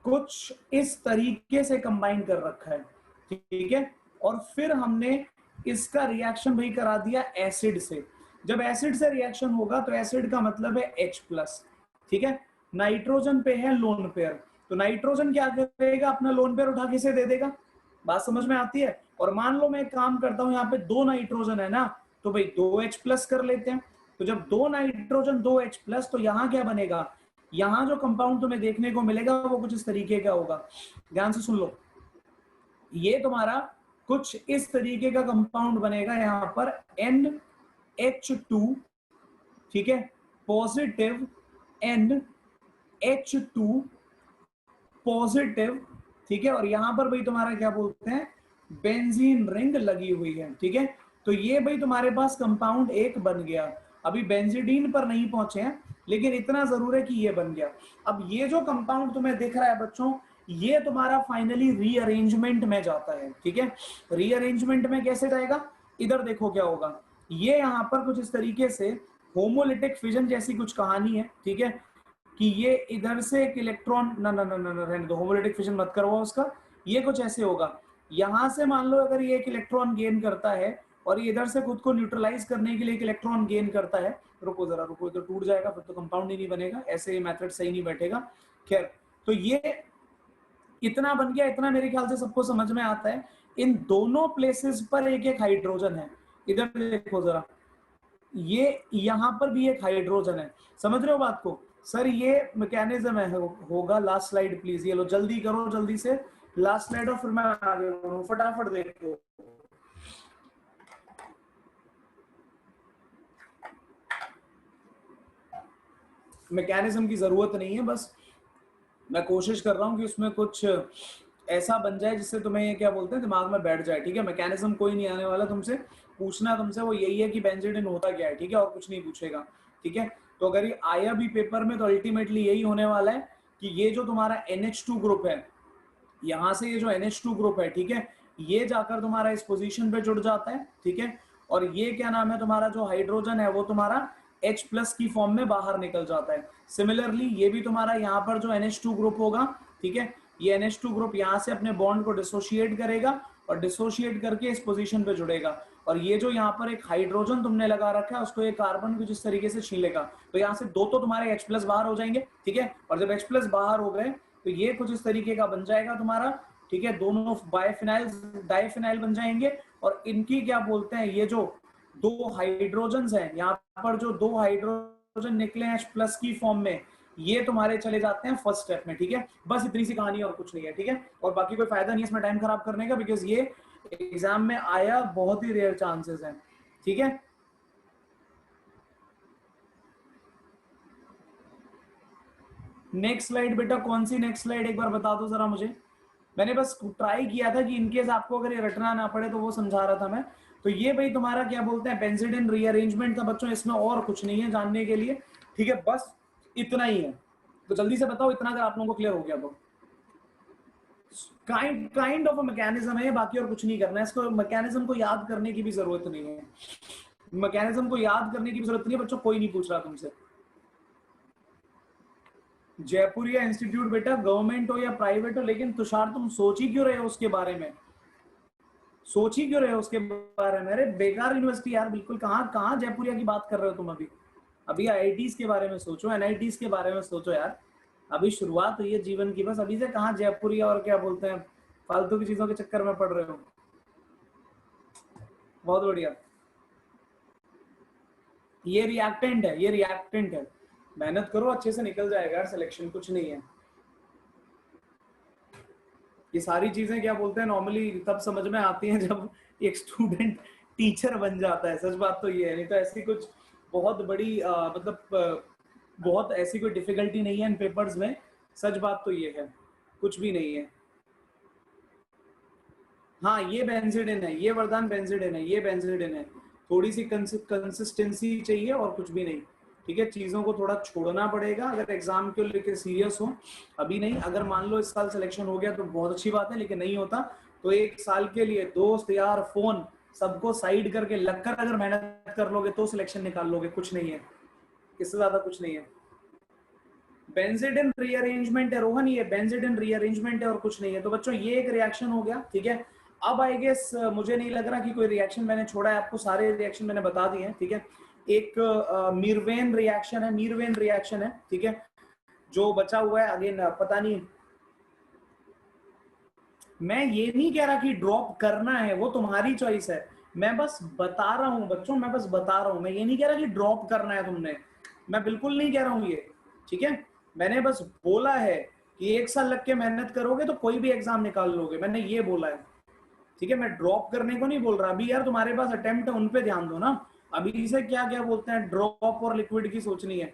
कुछ इस तरीके से कंबाइन कर रखा है। ठीक है, और फिर हमने इसका रिएक्शन भाई करा दिया एसिड से। जब एसिड से रिएक्शन होगा तो एसिड का मतलब है H+। ठीक है, नाइट्रोजन पे है लोन पेयर, तो नाइट्रोजन क्या करेगा, अपना लोन पेयर उठा के इसे दे देगा। बात समझ में आती है। और मान लो मैं एक काम करता हूं, यहाँ पे दो नाइट्रोजन है ना, तो भाई 2H+ कर लेते हैं। तो जब दो नाइट्रोजन 2H+, तो यहाँ क्या बनेगा, यहाँ जो कंपाउंड तुम्हें देखने को मिलेगा वो कुछ इस तरीके का होगा। ध्यान से सुन लो, ये तुम्हारा कुछ इस तरीके का कंपाउंड बनेगा, यहाँ पर NH2, ठीक है, पॉजिटिव NH2 पॉजिटिव, ठीक है, और यहां पर भाई तुम्हारा क्या बोलते हैं, बेंजीन रिंग लगी हुई है। ठीक है, तो ये भाई तुम्हारे पास कंपाउंड एक बन गया। अभी बेंजीडीन पर नहीं पहुंचे हैं, लेकिन इतना जरूर है कि ये बन गया। अब ये जो कंपाउंड तुम्हें दिख रहा है बच्चों, ये तुम्हारा फाइनली रीअरेंजमेंट में जाता है। ठीक है, रीअरेंजमेंट में कैसे जाएगा, इधर देखो क्या होगा, ये यहाँ पर कुछ इस तरीके से होमोलिटिक फिजन जैसी कुछ कहानी है। ठीक है, कि ये इधर से एक इलेक्ट्रॉन, ना ना ना ना रहने दो, होमोलिटिक फिजन मत करवाओ उसका। ये कुछ ऐसे होगा, यहां से मान लो अगर ये एक इलेक्ट्रॉन गेन करता है और ये इधर से खुद को न्यूट्रलाइज करने के लिए एक इलेक्ट्रॉन गेन करता है, रुको जरा रुको, तो टूट जाएगा, फिर तो कंपाउंड ही नहीं बनेगा, ऐसे ये मेथड सही नहीं बैठेगा। खैर, तो ये इतना बन गया, इतना मेरे ख्याल से सबको समझ में आता है। इन दोनों प्लेसेस पर एक एक हाइड्रोजन है। इधर देखो जरा, ये यहाँ पर भी एक हाइड्रोजन है, समझ रहे हो बात को। सर ये मैकेनिज्म है, होगा। लास्ट स्लाइड प्लीज, ये लो जल्दी करो, जल्दी से लास्ट स्लाइड, और फिर मैं आगे बढ़ूं, फटाफट देखो। मैकेनिज्म की जरूरत नहीं है, बस मैं कोशिश कर रहा हूँ कि उसमें कुछ ऐसा बन जाए जिससे तुम्हें ये क्या बोलते हैं दिमाग में बैठ जाए। ठीक है, मैकेनिज्म कोई नहीं आने वाला तुमसे, पूछना तुमसे वो यही है कि बेंजीडिन होता क्या है। ठीक है, और कुछ नहीं पूछेगा। ठीक है, तो अगर ये आया भी पेपर में तो अल्टीमेटली यही होने वाला है कि ये जो तुम्हारा NH2 ग्रुप है, यहाँ से ये जो NH2 ग्रुप है, ठीक है, ये जाकर तुम्हारा इस पोजीशन पे जुड़ जाता है। ठीक है, और ये क्या नाम है, तुम्हारा जो हाइड्रोजन है वो तुम्हारा H+ की फॉर्म में बाहर निकल जाता है। सिमिलरली ये भी तुम्हारा यहाँ पर जो NH2 ग्रुप होगा, ठीक है, ये NH2 ग्रुप यहाँ से अपने बॉन्ड को डिसोशिएट करेगा और डिसोशिएट करके इस पोजीशन पे जुड़ेगा। और ये जो यहाँ पर एक हाइड्रोजन तुमने लगा रखा है, उसको एक कार्बन को जिस तरीके से छीलेगा, तो यहाँ से दो तो तुम्हारे H+ बाहर हो जाएंगे। ठीक है, और जब H+ बाहर हो गए तो ये कुछ इस तरीके का बन जाएगा तुम्हारा। ठीक है, दोनों बायफिनाइल डाइफिनाइल बन जाएंगे, और इनकी क्या बोलते हैं, ये जो दो हाइड्रोजन हैं, यहाँ पर जो दो हाइड्रोजन निकले H+ की फॉर्म में, ये तुम्हारे चले जाते हैं फर्स्ट स्टेप में। ठीक है, बस इतनी सी कहानी और कुछ नहीं है। ठीक है, और बाकी कोई फायदा नहीं है इसमें टाइम खराब करने का, बिकॉज ये एग्जाम में आया बहुत ही रेयर चांसेस हैं। ठीक है, नेक्स्ट स्लाइड बेटा, कौन सी नेक्स्ट स्लाइड एक बार बता दो जरा मुझे। मैंने बस ट्राई किया था कि इनकेस आपको अगर ये रटना ना पड़े तो वो समझा रहा था मैं। तो ये भाई तुम्हारा क्या बोलते हैं बेंजीडिन रीअरेंजमेंट था बच्चों, इसमें और कुछ नहीं है जानने के लिए, ठीक है, बस इतना ही है। तो जल्दी से बताओ इतना अगर आप लोगों को क्लियर हो गया तो। काइंड ऑफ मैकेनिज्म है, बाकी और कुछ नहीं करना है इसको। मैकेनिज्म को याद करने की भी जरूरत नहीं है, मैकेनिज्म को याद करने की भी जरूरत नहीं है बच्चों, कोई नहीं पूछ रहा तुमसे। जयपुरिया इंस्टीट्यूट बेटा गवर्नमेंट हो या प्राइवेट हो, लेकिन तुषार तुम सोच ही क्यों रहे हो उसके बारे में, सोच ही क्यों रहे हो उसके बारे में? अरे बेकार यूनिवर्सिटी यार, बिल्कुल। कहाँ कहाँ जयपुरिया की बात कर रहे हो तुम अभी? अभी आईआईटीज के बारे में सोचो, एनआईटीज के बारे में सोचो यार। अभी शुरुआत हुई है जीवन की, बस अभी से कहाँ जयपुरिया और क्या बोलते हैं फालतू की चीजों के चक्कर में पड़ रहे हो। बहुत बढ़िया। ये रिएक्टेंट है, ये रिएक्टेंट है, मेहनत करो अच्छे से निकल जाएगा यार सिलेक्शन, कुछ नहीं है। ये सारी चीजें क्या बोलते हैं नॉर्मली तब समझ में आती हैं जब एक स्टूडेंट टीचर बन जाता है, सच बात तो ये है। नहीं तो ऐसी कुछ बहुत बड़ी बहुत ऐसी कोई डिफिकल्टी नहीं है इन पेपर्स में, सच बात तो ये है, कुछ भी नहीं है। हाँ ये बेंजीडिन है, ये वरदान बेंजीडिन है, ये बेंजीडिन है। थोड़ी सी कंसिस्टेंसी चाहिए और कुछ भी नहीं, ठीक है। चीजों को थोड़ा छोड़ना पड़ेगा अगर एग्जाम को लेकर सीरियस हो। अभी नहीं, अगर मान लो इस साल सिलेक्शन हो गया तो बहुत अच्छी बात है, लेकिन नहीं होता तो एक साल के लिए दोस्त यार फोन सबको साइड करके लगकर अगर मेहनत कर लोगे तो सिलेक्शन निकाल लोगे, कुछ नहीं है, इससे ज्यादा कुछ नहीं है। बेंजीडिन रीअरेंजमेंट है रोहन, ये बेंजीडिन रीअरेंजमेंट है और कुछ नहीं है। तो बच्चों ये एक रिएक्शन हो गया, ठीक है। अब आई गेस मुझे नहीं लग रहा कि कोई रिएक्शन मैंने छोड़ा है, आपको सारे रिएक्शन मैंने बता दिए हैं, ठीक है। एक मीरवेन रिएक्शन है, मीरवेन रिएक्शन है, ठीक है। जो बचा हुआ है अगेन पता नहीं, मैं ये नहीं कह रहा कि ड्रॉप करना है, वो तुम्हारी चॉइस है। मैं बस बता रहा हूं बच्चों, मैं बस बता रहा हूं, मैं ये नहीं कह रहा कि ड्रॉप करना है तुमने, मैं बिल्कुल नहीं कह रहा हूं ये, ठीक है। मैंने बस बोला है कि एक साल लग के मेहनत करोगे तो कोई भी एग्जाम निकाल लोगे, मैंने ये बोला है, ठीक है। मैं ड्रॉप करने को नहीं बोल रहा। अभी यार तुम्हारे पास अटेम्प्ट है, उन पे ध्यान दो ना। अभी इसे क्या क्या बोलते हैं ड्रॉप और लिक्विड की सोचनी है।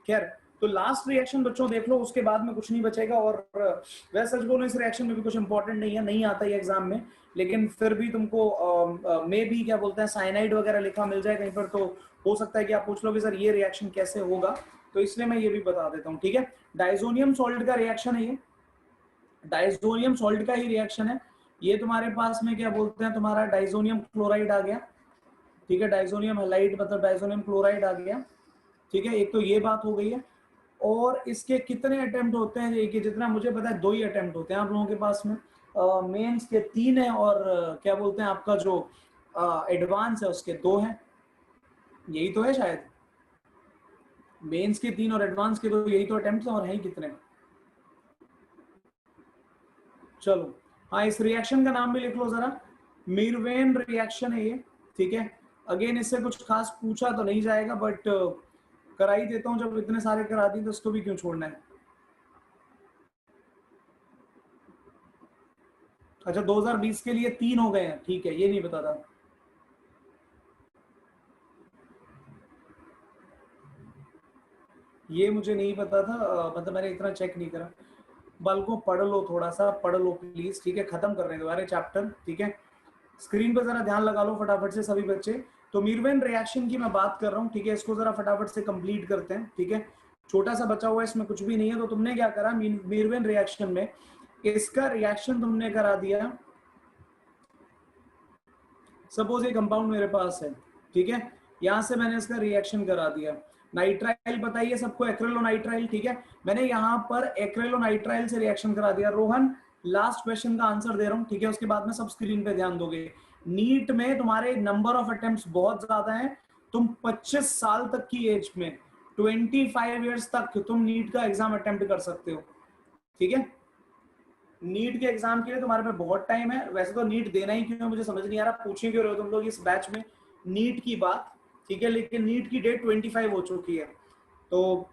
खैर, तो लास्ट रिएक्शन बच्चों देख लो, उसके बाद में कुछ नहीं बचेगा। और वैसे सच बोलो इस रिएक्शन में भी कुछ इंपॉर्टेंट नहीं है, नहीं आता है एग्जाम में, लेकिन फिर भी तुमको मे भी क्या बोलते हैं साइनाइड वगैरह लिखा मिल जाए कहीं पर, तो हो सकता है कि आप पूछ लो कि सर ये रिएक्शन कैसे होगा, तो इसलिए मैं ये भी बता देता हूँ, ठीक है। डाइजोनियम सॉल्ट का रिएक्शन है ये, डाइजोनियम सॉल्ट का ही रिएक्शन है ये। तुम्हारे पास में क्या बोलते हैं तुम्हारा डाइजोनियम क्लोराइड आ गया, ठीक है। डाइजोनियम हैलाइड मतलब डाइजोनियम क्लोराइड आ गया, ठीक है। एक तो ये बात हो गई है। और इसके कितने अटेम्प्ट होते हैं? एक जितना मुझे पता है 2 ही अटेम्प्ट होते हैं आप लोगों के पास में। मेंस के 3 है और क्या बोलते हैं आपका जो एडवांस है उसके 2 हैं, यही तो है शायद। मेंस के 3 और एडवांस के 2, यही तो अटेम्प्ट हैं, और हैं कितने? चलो हाँ, इस रिएक्शन का नाम भी लिख लो जरा, मीरवेन रिएक्शन है ये, ठीक है। अगेन इससे कुछ खास पूछा तो नहीं जाएगा, बट करा ही देता हूं, जब इतने सारे करा दिए तो उसको भी क्यों छोड़ना है। अच्छा 2020 के लिए 3 हो गए हैं, ठीक है, ये नहीं पता था। ये मुझे नहीं पता था, मतलब मैंने इतना चेक नहीं करा। बालकों पढ़ लो, थोड़ा सा पढ़ लो प्लीज, ठीक है। खत्म कर रहे हैं दोबारा चैप्टर, ठीक है। स्क्रीन पर जरा ध्यान लगा लो फटाफट से सभी बच्चे। तो मीरवेन रिएक्शन की मैं बात कर रहा हूँ, ठीक है। इसको जरा फटाफट से कंप्लीट करते हैं, ठीक है। छोटा सा बचा हुआ है, इसमें कुछ भी नहीं है। तो तुमने क्या करा मीरवेन रिएक्शन में, इसका रिएक्शन तुमने करा दिया। सपोज ये कंपाउंड मेरे पास है, ठीक है। यहां से मैंने इसका रिएक्शन करा दिया। नाइट्राइल बताइए सबको, एक्रेलोनाइट्राइल, ठीक है। मैंने यहाँ पर एक्रेलोनाइट्राइल से रिएक्शन करा दिया। रोहन लास्ट क्वेश्चन का आंसर दे रहा हूँ, ठीक है। उसके बाद में सब स्क्रीन पे ध्यान दोगे। नीट में तुम्हारे नंबर ऑफ अटेम्प्ट्स बहुत ज्यादा है। तुम 25 साल तक की एज में 25 ईयर्स तक तुम नीट का एग्जाम अटेम्प्ट कर सकते हो, ठीक है। नीट के एग्जाम के लिए तुम्हारे पे बहुत टाइम है। वैसे तो नीट देना ही क्यों है मुझे समझ नहीं आ रहा, पूछे क्यों रहे हो तुम लोग इस बैच में नीट की बात, ठीक है। लेकिन नीट की डेट 25 हो चुकी है। तो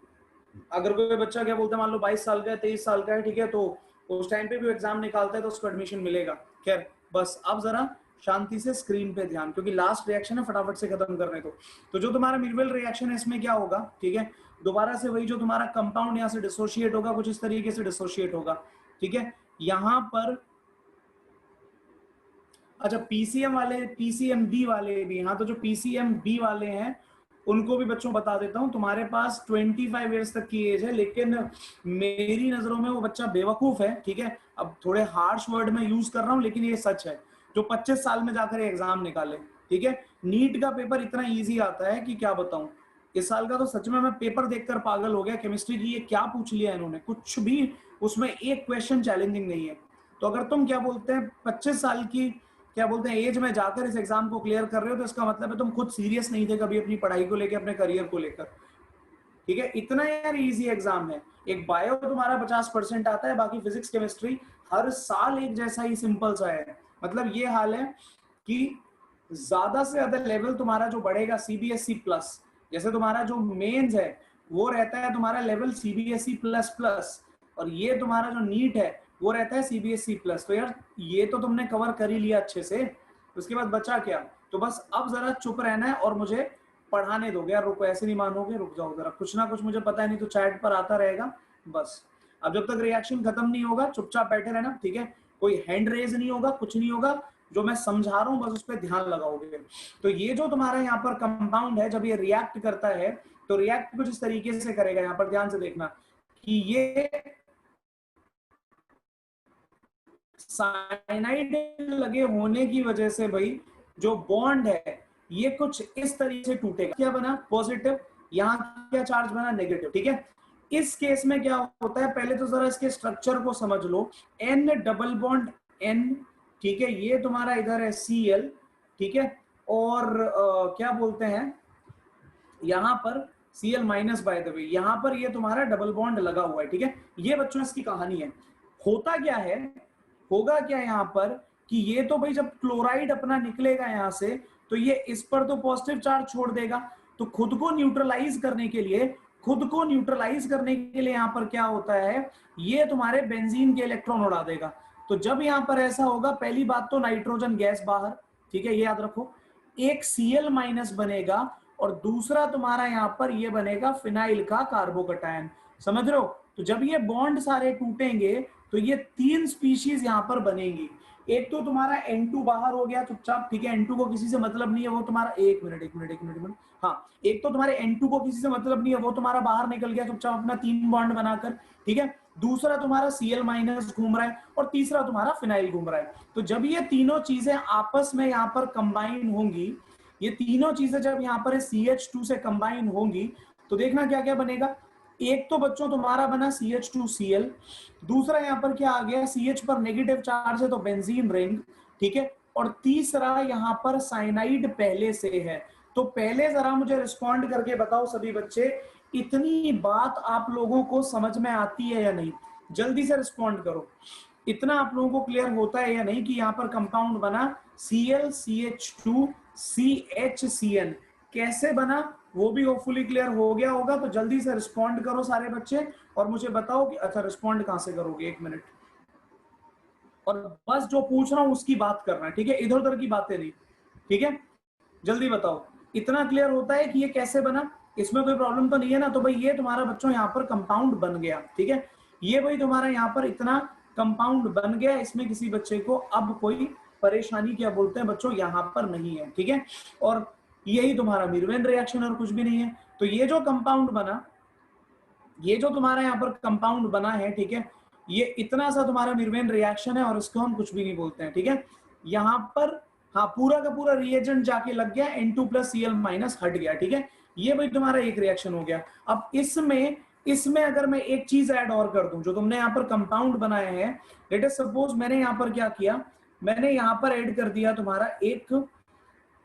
अगर कोई बच्चा क्या बोलते हैं मान लो 22 साल का है, 23 साल का है, ठीक है, तो उस टाइम पे भी एग्जाम निकालता है तो उसको एडमिशन मिलेगा। खैर बस अब जरा शांति से स्क्रीन पे ध्यान, क्योंकि लास्ट रिएक्शन है, फटाफट से खत्म करने दो। तो जो तुम्हारा मिरवेल रिएक्शन है इसमें क्या होगा, ठीक है, दोबारा से वही जो तुम्हारा कंपाउंड यहाँ से डिसोशिएट होगा, कुछ इस तरीके से डिसोशिएट होगा, ठीक है। यहाँ पर अच्छा पीसीएम वाले, पीसीएम बी वाले भी, हाँ तो जो पीसीएम बी वाले हैं उनको भी बच्चों बता देता हूँ, तुम्हारे पास 25 ईयर्स तक की एज है, लेकिन मेरी नजरों में वो बच्चा बेवकूफ है, ठीक है। अब थोड़े हार्श वर्ड में यूज कर रहा हूँ, लेकिन ये सच है, जो 25 साल में जाकर एग्जाम निकाले, ठीक है। नीट का पेपर इतना ईजी आता है कि क्या बताऊं, इस साल का तो सच में मैं पेपर देखकर पागल हो गया, केमिस्ट्री की ये क्या पूछ लिया इन्होंने, कुछ भी उसमें एक क्वेश्चन चैलेंजिंग नहीं है। तो अगर तुम क्या बोलते हैं 25 साल की क्या बोलते हैं एज में जाकर इस एग्जाम को क्लियर कर रहे हो, तो इसका मतलब है तुम खुद सीरियस नहीं थे कभी अपनी पढ़ाई को लेकर, अपने करियर को लेकर, ठीक है। इतना यार इजी एग्जाम है। एक बायो तुम्हारा 50% आता है, बाकी फिजिक्स केमिस्ट्री हर साल एक जैसा ही सिंपल सा है। मतलब ये हाल है कि ज्यादा से ज्यादा लेवल तुम्हारा जो बढ़ेगा सीबीएसई प्लस, जैसे तुम्हारा जो मेंस है वो रहता है तुम्हारा लेवल सीबीएसई प्लस प्लस, और ये तुम्हारा जो नीट है वो रहता है सीबीएसई प्लस। तो यार ये तो तुमने कवर कर ही लिया अच्छे से, उसके बाद बचा क्या, तो बस अब जरा चुप रहना है और मुझे पढ़ाने दोगे यार। रुको, ऐसे नहीं मानोगे, रुक जाओ जरा, कुछ ना कुछ मुझे पता है, नहीं तो चैट पर आता रहेगा बस। अब जब तक रिएक्शन खत्म नहीं होगा चुपचाप बैठे रहना, ठीक है। कोई हैंड रेज नहीं होगा, कुछ नहीं होगा, जो मैं समझा रहा हूँ बस उस पर ध्यान लगाओगे। तो ये जो तुम्हारा यहाँ पर कंपाउंड है, जब ये रिएक्ट करता है तो रिएक्ट कुछ इस तरीके से करेगा, यहाँ पर ध्यान से देखना कि ये साइनाइड लगे होने की वजह से भाई जो बॉन्ड है ये कुछ इस तरीके से टूटेगा। क्या बना पॉजिटिव, यहाँ क्या चार्ज बना नेगेटिव, ठीक है। इस केस में क्या होता है, पहले तो जरा इसके स्ट्रक्चर को समझ लो, N डबल बॉन्ड N, ठीक है, ये तुम्हारा इधर है Cl, ठीक है, और क्या बोलते हैं यहाँ पर Cl minus, by the way यहाँ पर ये तुम्हारा डबल बॉन्ड लगा हुआ है, ठीक है। ये बच्चों इसकी कहानी है। होता क्या है, होगा क्या यहाँ पर कि ये तो भाई जब क्लोराइड अपना निकलेगा यहाँ से तो ये इस पर तो पॉजिटिव चार्ज छोड़ देगा, तो खुद को न्यूट्रलाइज करने के लिए, खुद को न्यूट्रलाइज करने के लिए यहाँ पर क्या होता है, ये तुम्हारे बेंजीन के इलेक्ट्रॉन उड़ा देगा। तो जब यहाँ पर ऐसा होगा, पहली बात तो नाइट्रोजन गैस बाहर, ठीक है, ये याद रखो, एक Cl माइनस बनेगा और दूसरा तुम्हारा यहाँ पर ये बनेगा फिनाइल का कार्बोकटायन, समझ रहे हो। तो जब ये बॉन्ड सारे टूटेंगे तो ये 3 स्पीशीज यहाँ पर बनेंगी। एक तो तुम्हारा N2 बाहर हो गया चुपचाप, ठीक है, N2 को किसी से मतलब नहीं है, वो तुम्हारा एक मिनट, हाँ, एक तो तुम्हारे N2 को किसी से मतलब नहीं है, वो तुम्हारा बाहर निकल गया चुपचाप अपना 3 बॉन्ड बनाकर, ठीक है। दूसरा तुम्हारा Cl माइनस घूम रहा है और तीसरा तुम्हारा फिनाइल घूम रहा है। तो जब ये तीनों चीजें आपस में यहाँ पर कंबाइन होंगी, ये तीनों चीजें जब यहाँ पर CH2 से कंबाइन होंगी तो देखना क्या क्या बनेगा। एक तो बच्चों तुम्हारा बना CH2Cl, दूसरा यहाँ पर क्या आ गया, CH पर नेगेटिव चार्ज है तो बेंजीन रिंग, ठीक है, और तीसरा यहाँ पर साइनाइड पहले से है। तो पहले जरा मुझे रिस्पॉन्ड करके बताओ सभी बच्चे, इतनी बात आप लोगों को समझ में आती है या नहीं, जल्दी से रिस्पॉन्ड करो। इतना आप लोगों को क्लियर होता है या नहीं कि यहाँ पर कंपाउंड बना Cl CH2 CHCN, कैसे बना वो भी होपफुली क्लियर हो गया होगा। तो जल्दी से रिस्पॉन्ड करो सारे बच्चे और मुझे बताओ कि अच्छा रिस्पॉन्ड कहां से करोगे, 1 मिनट, और बस जो पूछ रहा हूं उसकी बात करना है, ठीक है, इधर उधर की बातें नहीं, ठीक है। जल्दी बताओ, इतना क्लियर होता है कि ये कैसे बना, इसमें कोई प्रॉब्लम तो नहीं है ना। तो भाई ये तुम्हारा बच्चों यहाँ पर कंपाउंड बन गया, ठीक है, ये भाई तुम्हारा यहाँ पर इतना कंपाउंड बन गया, इसमें किसी बच्चे को अब कोई परेशानी क्या बोलते हैं बच्चों यहाँ पर नहीं है, ठीक है। और यही तुम्हारा मिरवेन रिएक्शन और कुछ भी नहीं है। तो ये जो कंपाउंड बना, ये जो तुम्हारा यहाँ पर कंपाउंड बना है, ठीक है, ये इतना सा तुम्हारा मिरवेन रिएक्शन है और इसको हम कुछ भी नहीं बोलते हैं, ठीक है। यहाँ पर हाँ पूरा का पूरा रिएजेंट जाके लग गया, N2 प्लस Cl माइनस हट गया, ठीक है। ये भाई तुम्हारा एक रिएक्शन हो गया। अब इसमें अगर मैं एक चीज ऐड और कर दूं, जो तुमने यहाँ पर कंपाउंड बनाया है, लेट अस सपोज मैंने यहाँ पर क्या किया, मैंने यहाँ पर ऐड कर दिया तुम्हारा एक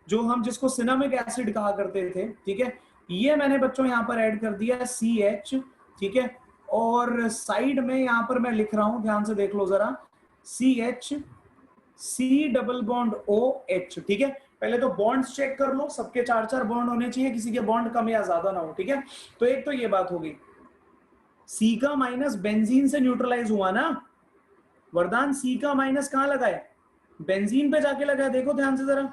जो हम जिसको सिनामिक एसिड कहा करते थे, ठीक है, ये मैंने बच्चों यहाँ पर ऐड कर दिया CH, ठीक है, और साइड में यहाँ पर मैं लिख रहा हूं, ध्यान से देख लो जरा, CH C double bond OH, ठीक है। पहले तो बॉन्ड्स चेक कर लो, सबके 4-4 बॉन्ड होने चाहिए, किसी के बॉन्ड कम या ज्यादा ना हो, ठीक है। तो एक तो ये बात होगी, C का माइनस बेंजीन से न्यूट्रलाइज हुआ ना, वरदान C का माइनस कहां लगा है, बेंजीन पे जाके लगा, देखो ध्यान से जरा,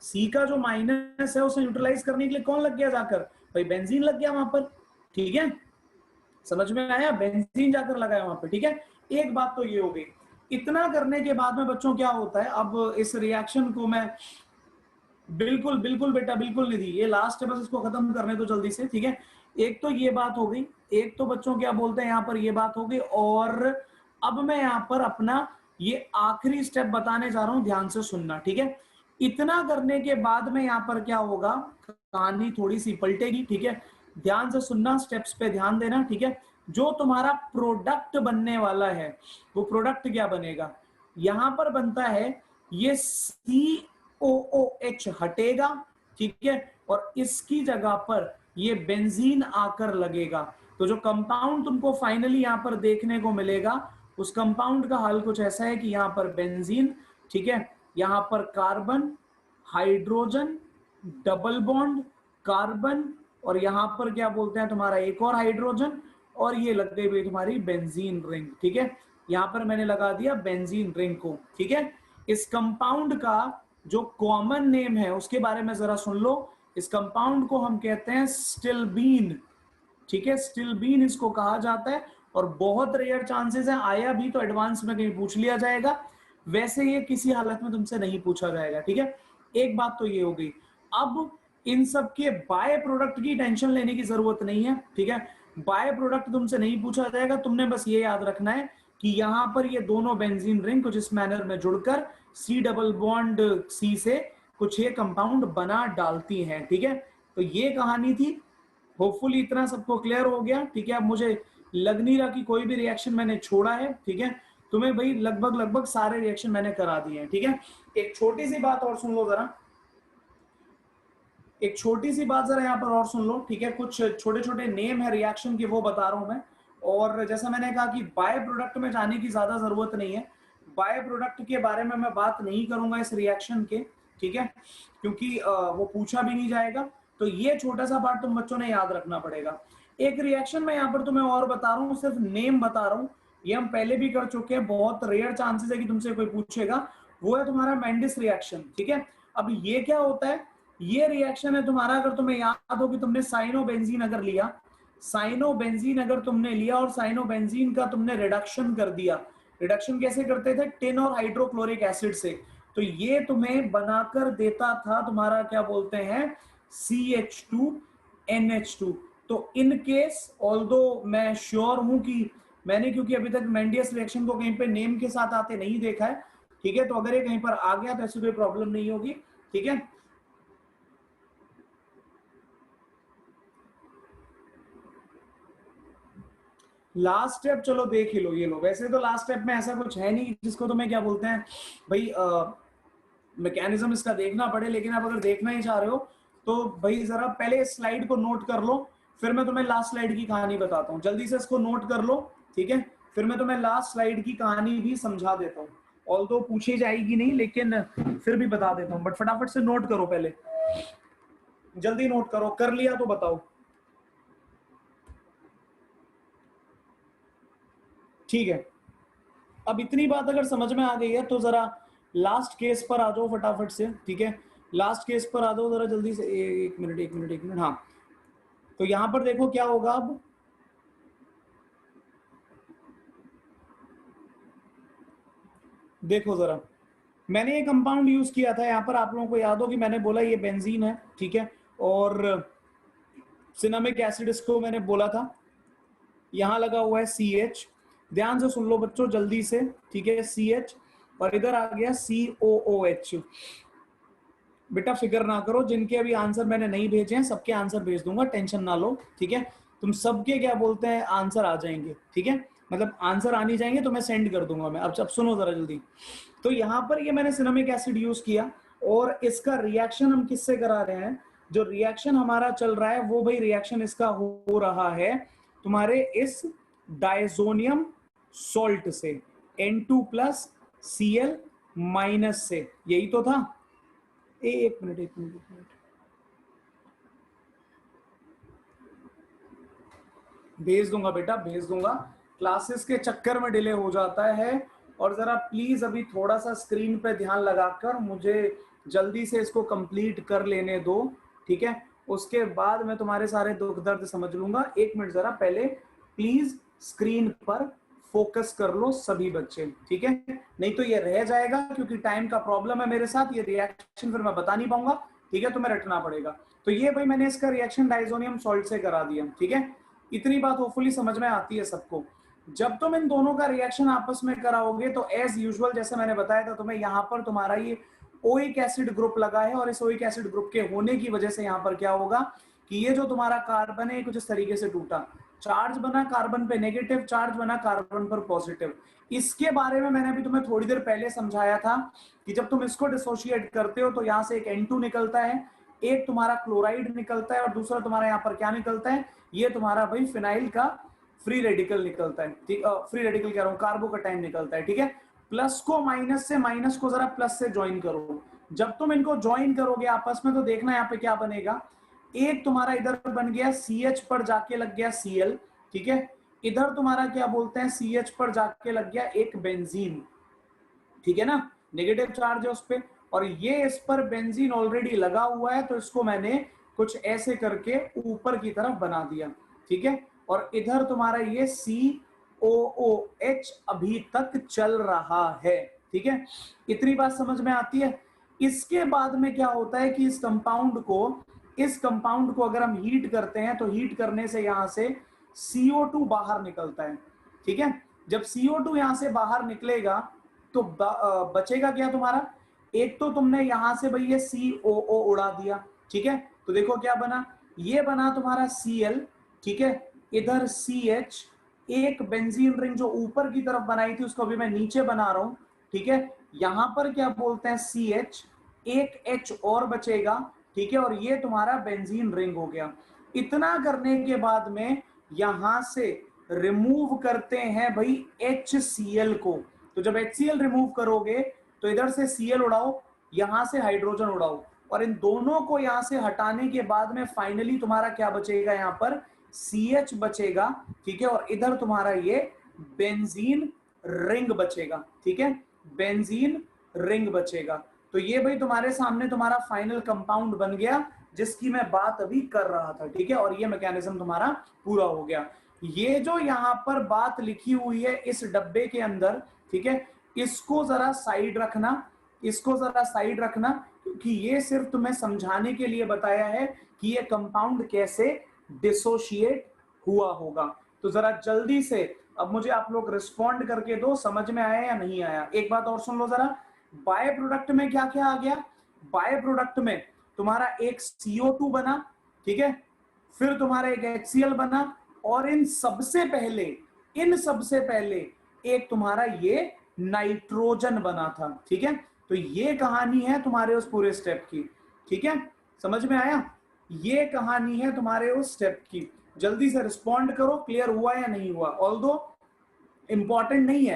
सी का जो माइनस है उसे न्यूट्रलाइज करने के लिए कौन लग गया जाकर, भाई बेंजीन लग गया वहां पर, ठीक है, समझ में आया, बेंजीन जाकर लगाया वहां पे, ठीक है। एक बात तो ये हो गई। इतना करने के बाद में बच्चों क्या होता है, अब इस रिएक्शन को मैं बिल्कुल बिल्कुल बेटा बिल्कुल नहीं दी, ये लास्ट है, बस इसको खत्म करने दो जल्दी से, ठीक है। एक तो ये बात हो गई, एक तो बच्चों क्या बोलते हैं यहाँ पर ये बात हो गई, और अब मैं यहाँ पर अपना ये आखिरी स्टेप बताने जा रहा हूं, ध्यान से सुनना, ठीक है। इतना करने के बाद में यहाँ पर क्या होगा, कहानी थोड़ी सी पलटेगी, ठीक है। ध्यान से सुनना, स्टेप्स पे ध्यान देना, ठीक है। जो तुम्हारा प्रोडक्ट बनने वाला है वो प्रोडक्ट क्या बनेगा, यहां पर बनता है ये COOH हटेगा, ठीक है, और इसकी जगह पर ये बेंजीन आकर लगेगा। तो जो कंपाउंड तुमको फाइनली यहां पर देखने को मिलेगा, उस कंपाउंड का हाल कुछ ऐसा है कि यहां पर बेंजीन, ठीक है, यहां पर carbon, hydrogen, double bond, carbon, और यहां पर क्या बोलते हैं तुम्हारा एक और हाइड्रोजन, और ये लग गई भाई तुम्हारी बेंजीन रिंग, ठीक है। यहां पर मैंने लगा दिया बेंजीन रिंग को, ठीक है। इस कंपाउंड का जो कॉमन नेम है उसके बारे में जरा सुन लो। इस कंपाउंड को हम कहते हैं स्टिल्बीन, ठीक है, स्टिल्बीन इसको कहा जाता है, और बहुत रेयर चांसेस है, आया भी तो एडवांस में कहीं पूछ लिया जाएगा, वैसे ये किसी हालत में तुमसे नहीं पूछा जाएगा, ठीक है। एक बात तो ये हो गई। अब इन सब के बाय प्रोडक्ट की टेंशन लेने की जरूरत नहीं है, ठीक है। बाय प्रोडक्ट तुमसे नहीं पूछा जाएगा, तुमने बस ये याद रखना है कि यहां पर ये दोनों बेंजीन रिंग कुछ इस मैनर में जुड़कर सी डबल बॉन्ड सी से कुछ ये कंपाउंड बना डालती हैं, ठीक है। तो ये कहानी थी, होपफुली इतना सबको क्लियर हो गया, ठीक है। अब मुझे लग नहीं रहा कि कोई भी रिएक्शन मैंने छोड़ा है, ठीक है। तुम्हें भाई लगभग लगभग सारे रिएक्शन मैंने करा दिए हैं, ठीक है। एक छोटी सी बात और सुन लो जरा, एक छोटी सी बात जरा यहाँ पर और सुन लो, ठीक है। कुछ छोटे छोटे नेम है रिएक्शन के, वो बता रहा हूं मैं। और जैसा मैंने कहा कि बाय प्रोडक्ट में जाने की ज्यादा जरूरत नहीं है, बाय प्रोडक्ट के बारे में मैं बात नहीं करूंगा इस रिएक्शन के, ठीक है, क्योंकि वो पूछा भी नहीं जाएगा। तो ये छोटा सा पार्ट तुम बच्चों ने याद रखना पड़ेगा। एक रिएक्शन में यहाँ पर तुम्हें और बता रहा हूँ, सिर्फ नेम बता रहा हूँ, ये हम पहले भी कर चुके हैं, बहुत रेयर चांसेस है कि तुमसे कोई पूछेगा, वो है तुम्हारा मेंडिस रिएक्शन, ठीक है। अब ये क्या होता है, ये रिएक्शन है तुम्हारा, अगर तुम्हें याद हो कि तुमने साइनोबेंजीन अगर लिया, साइनोबेंजीन अगर तुमने लिया और साइनोबेंजीन का तुमने रिडक्शन कर दिया, रिडक्शन कैसे करते थे, टिन और हाइड्रोक्लोरिक एसिड से, तो ये तुम्हें बनाकर देता था तुम्हारा क्या बोलते हैं CH2NH2। तो इन केस ऑल्दो मैं श्योर हूं कि मैंने, क्योंकि अभी तक मेंडियस रिएक्शन को कहीं पे नेम के साथ आते नहीं देखा है, ठीक है, तो अगर ये कहीं पर आ गया तो ऐसी कोई प्रॉब्लम नहीं होगी, ठीक है। लास्ट स्टेप चलो देख ही लो, ये लो, वैसे तो लास्ट स्टेप में ऐसा कुछ है नहीं जिसको तुम्हें क्या बोलते हैं भाई मैकेनिज्म इसका देखना पड़े, लेकिन आप अगर देखना ही चाह रहे हो तो भाई जरा पहले इस स्लाइड को नोट कर लो, फिर मैं तुम्हें लास्ट स्लाइड की कहानी बताता हूँ, जल्दी से इसको नोट कर लो, ठीक है, फिर मैं तुम्हें लास्ट स्लाइड की कहानी भी समझा देता हूँ, ऑल्दो पूछी जाएगी नहीं लेकिन फिर भी बता देता हूँ, बट फटाफट से नोट करो, पहले जल्दी नोट करो, कर लिया तो बताओ, ठीक है। अब इतनी बात अगर समझ में आ गई है तो जरा लास्ट केस पर आ जाओ फटाफट से, ठीक है, लास्ट केस पर आ जाओ जरा जल्दी से, एक मिनट एक मिनट एक मिनट, हाँ। तो यहां पर देखो क्या होगा, अब देखो जरा, मैंने ये कंपाउंड यूज किया था यहाँ पर, आप लोगों को याद हो कि मैंने बोला ये बेंजीन है, ठीक है, और सिनामिक एसिड इसको मैंने बोला था, यहां लगा हुआ है CH, ध्यान से सुन लो बच्चों जल्दी से, ठीक है, CH, और इधर आ गया COOH। बेटा फिक्र ना करो, जिनके अभी आंसर मैंने नहीं भेजे हैं सबके आंसर भेज दूंगा, टेंशन ना लो, ठीक है। तुम सबके क्या बोलते हैं आंसर आ जाएंगे, ठीक है, मतलब आंसर आने जाएंगे तो मैं सेंड कर दूंगा मैं। अब सुनो जरा जल्दी, तो यहाँ पर ये मैंने सिनेमिक एसिड यूज किया, और इसका रिएक्शन हम किससे करा रहे हैं, जो रिएक्शन हमारा चल रहा है वो भाई रिएक्शन इसका हो रहा है तुम्हारे इस डायजोनियम सॉल्ट से, N2+Cl- से, यही तो था। एक मिनट एक मिनट एक मिनट, भेज दूंगा बेटा भेज दूंगा, क्लासेस के चक्कर में डिले हो जाता है, और जरा प्लीज अभी थोड़ा सा स्क्रीन पे ध्यान लगाकर मुझे जल्दी से इसको कंप्लीट कर लेने दो, ठीक है। उसके बाद मैं तुम्हारे सारे दुख दर्द समझ लूंगा। 1 मिनट जरा पहले प्लीज स्क्रीन पर फोकस कर लो सभी बच्चे, ठीक है। नहीं तो ये रह जाएगा, क्योंकि टाइम का प्रॉब्लम है मेरे साथ, ये रिएक्शन फिर मैं बता नहीं पाऊंगा, ठीक है, तो मैं रटना पड़ेगा। तो ये भाई मैंने इसका रिएक्शन डाइजोनियम सॉल्ट से करा दिया, ठीक है। इतनी बात होपफुली समझ में आती है सबको। जब तुम इन दोनों का रिएक्शन आपस में कराओगे तो एज यूजुअल जैसे मैंने बताया था तुम्हें, यहाँ पर तुम्हारा ये ओइक एसिड ग्रुप लगा है, और इस ओइक एसिड ग्रुप के होने की वजह से यहाँ पर क्या होगा कि ये जो तुम्हारा कार्बन है कुछ इस तरीके से टूटा, चार्ज बना कार्बन पे नेगेटिव, चार्ज बना कार्बन पर पॉजिटिव। इसके बारे में मैंने अभी तुम्हें थोड़ी देर पहले समझाया था कि जब तुम इसको डिसोशिएट करते हो तो यहाँ से एक N2 निकलता है, एक तुम्हारा क्लोराइड निकलता है, और दूसरा तुम्हारा यहाँ पर क्या निकलता है, ये तुम्हारा भाई फिनाइल का फ्री रेडिकल निकलता है, ठीक। फ्री रेडिकल कह रहा हूँ, कार्बोकटाइन निकलता है, ठीक है। प्लस को माइनस से, माइनस को जरा प्लस से ज्वाइन करो। जब तुम इनको ज्वाइन करोगे आपस में तो देखना यहाँ पे क्या बनेगा, एक तुम्हारा इधर बन गया CH पर जाके लग गया Cl, ठीक है। इधर तुम्हारा क्या बोलते हैं, CH पर जाके लग गया एक बेंजीन, ठीक है ना, नेगेटिव चार्ज है उस पे, और ये इस पर बेंजीन ऑलरेडी लगा हुआ है, तो इसको मैंने कुछ ऐसे करके ऊपर की तरफ बना दिया, ठीक है। और इधर तुम्हारा ये COOH अभी तक चल रहा है, ठीक है। इतनी बात समझ में आती है। इसके बाद में क्या होता है कि इस कंपाउंड को अगर हम हीट करते हैं तो हीट करने से यहां से CO2 बाहर निकलता है, ठीक है। जब CO2 यहां से बाहर निकलेगा तो बचेगा क्या तुम्हारा, एक तो तुमने यहां से भाई ये COO उड़ा दिया, ठीक है। तो देखो क्या बना, ये बना तुम्हारा Cl, ठीक है। इधर CH, एक बेंजीन रिंग जो ऊपर की तरफ बनाई थी उसको अभी मैं नीचे बना रहा हूं, ठीक है। यहां पर क्या बोलते हैं CH, एक H और बचेगा, ठीक है, और ये तुम्हारा बेंजीन रिंग हो गया। इतना करने के बाद में यहां से रिमूव करते हैं भाई HCl को। तो जब HCl रिमूव करोगे तो इधर से Cl उड़ाओ, यहां से हाइड्रोजन उड़ाओ, और इन दोनों को यहां से हटाने के बाद में फाइनली तुम्हारा क्या बचेगा, यहां पर CH बचेगा, ठीक है। और इधर तुम्हारा ये बेंजीन रिंग बचेगा, ठीक है, बेंजीन रिंग बचेगा। तो ये भाई तुम्हारे सामने तुम्हारा फाइनल कंपाउंड बन गया जिसकी मैं बात अभी कर रहा था, ठीक है। और ये मैकेनिज्म तुम्हारा पूरा हो गया। ये जो यहाँ पर बात लिखी हुई है इस डब्बे के अंदर, ठीक है, इसको जरा साइड रखना, इसको जरा साइड रखना, क्योंकि ये सिर्फ तुम्हें समझाने के लिए बताया है कि ये कंपाउंड कैसे डिसोशिएट हुआ होगा। तो जरा जल्दी से अब मुझे आप लोग रिस्पॉन्ड करके दो, समझ में आया या नहीं आया। एक बात और सुन लो जरा, बाय प्रोडक्ट में क्या क्या आ गया, बाय प्रोडक्ट में तुम्हारा एक CO2 बना, ठीक है, फिर तुम्हारा एक HCl बना, और इन सबसे पहले एक तुम्हारा ये नाइट्रोजन बना था, ठीक है। तो ये कहानी है तुम्हारे उस पूरे स्टेप की, ठीक है, समझ में आया। ये कहानी है तुम्हारे उस स्टेप की। जल्दी से रिस्पॉन्ड करो, क्लियर हुआ या नहीं हुआ। ऑल्दो इंपॉर्टेंट नहीं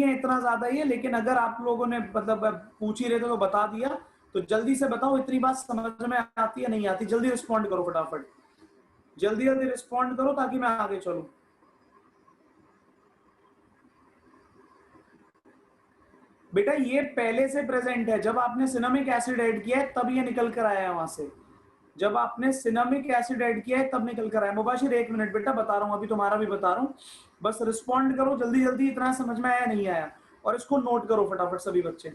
है इतना ज्यादा ये, लेकिन अगर आप लोगों ने मतलब पूछ ही रहे थे तो बता दिया, तो जल्दी से बताओ इतनी बात समझ में आती है नहीं आती। जल्दी रिस्पॉन्ड करो फटाफट, जल्दी जल्दी रिस्पॉन्ड करो ताकि मैं आगे चलूं। बेटा ये पहले से प्रेजेंट है, जब आपने सिनेमिक एसिड ऐड किया है तब ये निकल कर आया है वहां से, जब आपने सिनेमिक एसिड ऐड किया है तब निकल कर आया। मुबाशिर 1 मिनट बेटा बता रहा हूं, अभी तुम्हारा भी बता रहा हूं, बस रिस्पॉन्ड करो जल्दी जल्दी, इतना समझ में आया नहीं आया, और इसको नोट करो फटाफट सभी बच्चे।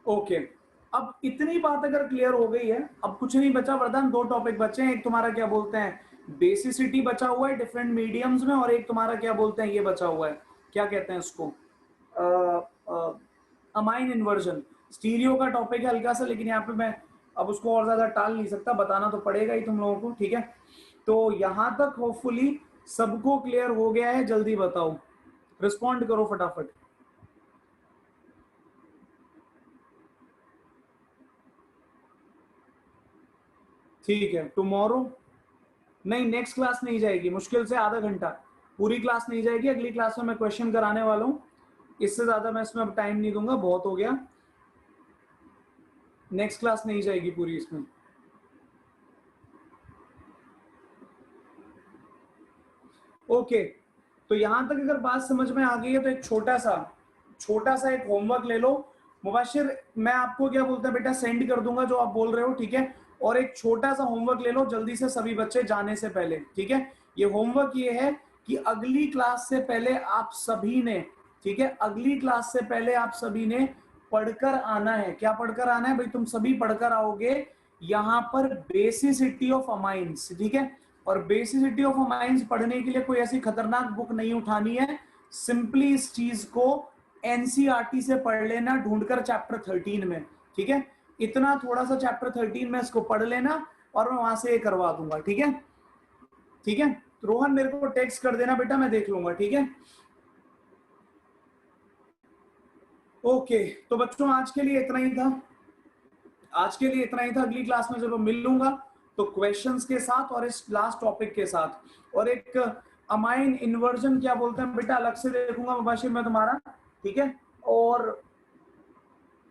ओके, अब इतनी बात अगर क्लियर हो गई है, अब कुछ नहीं बचा वरदान, 2 टॉपिक बचे हैं। एक तुम्हारा क्या बोलते हैं बेसिसिटी बचा हुआ है डिफरेंट मीडियम्स में, और एक तुम्हारा क्या बोलते हैं ये बचा हुआ है, क्या कहते हैं उसको, अमाइन इन्वर्जन। स्टीरियो का टॉपिक है हल्का सा, लेकिन यहाँ पे मैं अब उसको और ज्यादा टाल नहीं सकता, बताना तो पड़ेगा ही तुम लोगों को, ठीक है। तो यहां तक होपफुली सबको क्लियर हो गया है, जल्दी बताओ, रिस्पॉन्ड करो फटाफट। ठीक है, टुमारो नहीं, नेक्स्ट क्लास नहीं जाएगी, मुश्किल से आधा घंटा, पूरी क्लास नहीं जाएगी। अगली क्लास में मैं क्वेश्चन कराने वाला हूँ, इससे ज्यादा मैं इसमें अब टाइम नहीं दूंगा, बहुत हो गया। नेक्स्ट क्लास नहीं जाएगी पूरी इसमें। ओके, तो यहां तक अगर बात समझ में आ गई है तो एक छोटा सा एक होमवर्क ले लो। मुबाशिर, मैं आपको क्या बोलता है बेटा, सेंड कर दूंगा जो आप बोल रहे हो, ठीक है। और एक छोटा सा होमवर्क ले लो जल्दी से सभी बच्चे जाने से पहले, ठीक है। ये होमवर्क ये है कि अगली क्लास से पहले आप सभी ने, ठीक है, अगली क्लास से पहले आप सभी ने पढ़कर आना है। क्या पढ़कर आना है भाई? तुम सभी पढ़कर आओगे यहाँ पर बेसिसिटी ऑफ अमाइंस, ठीक है। और बेसिसिटी ऑफ अमाइंस पढ़ने के लिए कोई ऐसी खतरनाक बुक नहीं उठानी है, सिंपली इस चीज को एनसीईआरटी से पढ़ लेना, ढूंढकर चैप्टर 13 में, ठीक है। इतना थोड़ा सा चैप्टर 13 में इसको पढ़ लेना और मैं वहां से ये करवा दूंगा, ठीक है। ठीक है, तो रोहन मेरे को टेक्स्ट कर देना बेटा, मैं देख लूंगा, ठीक है। ओके, तो बच्चों आज के लिए इतना ही था, आज के लिए इतना ही था। अगली क्लास में जब मैं मिलूंगा तो क्वेश्चंस के साथ और इस लास्ट टॉपिक के साथ, और एक अमाइन इन्वर्जन क्या बोलते हैं बेटा अलग से देखूंगा मुबाशिर मैं तुम्हारा, ठीक है। और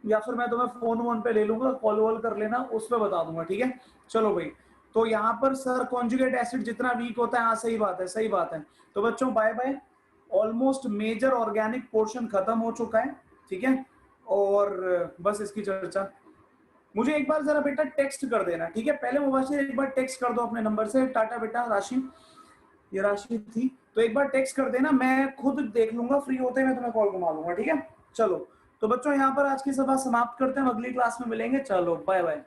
या फिर मैं तुम्हें फोन वोन पे ले लूंगा, कॉल वॉल कर लेना, उस पर बता दूंगा, ठीक है। चलो भाई, तो यहाँ पर सर कॉन्जुगेट एसिड जितना वीक होता है, हाँ सही बात है, सही बात है। तो बच्चों bye bye, almost major organic portion खत्म हो चुका है, ठीक है। और बस इसकी चर्चा, मुझे एक बार जरा बेटा टेक्स्ट कर देना, ठीक है। पहले मुबाशिर एक बार टेक्स्ट कर दो अपने नंबर से, टाटा बेटा राशि, ये राशि थी, तो एक बार टेक्स्ट कर देना, मैं खुद देख लूंगा, फ्री होते मैं तुम्हें कॉल घुमा लूंगा, ठीक है। चलो, तो बच्चों यहाँ पर आज की सभा समाप्त करते हैं, अगली क्लास में मिलेंगे, चलो बाय बाय।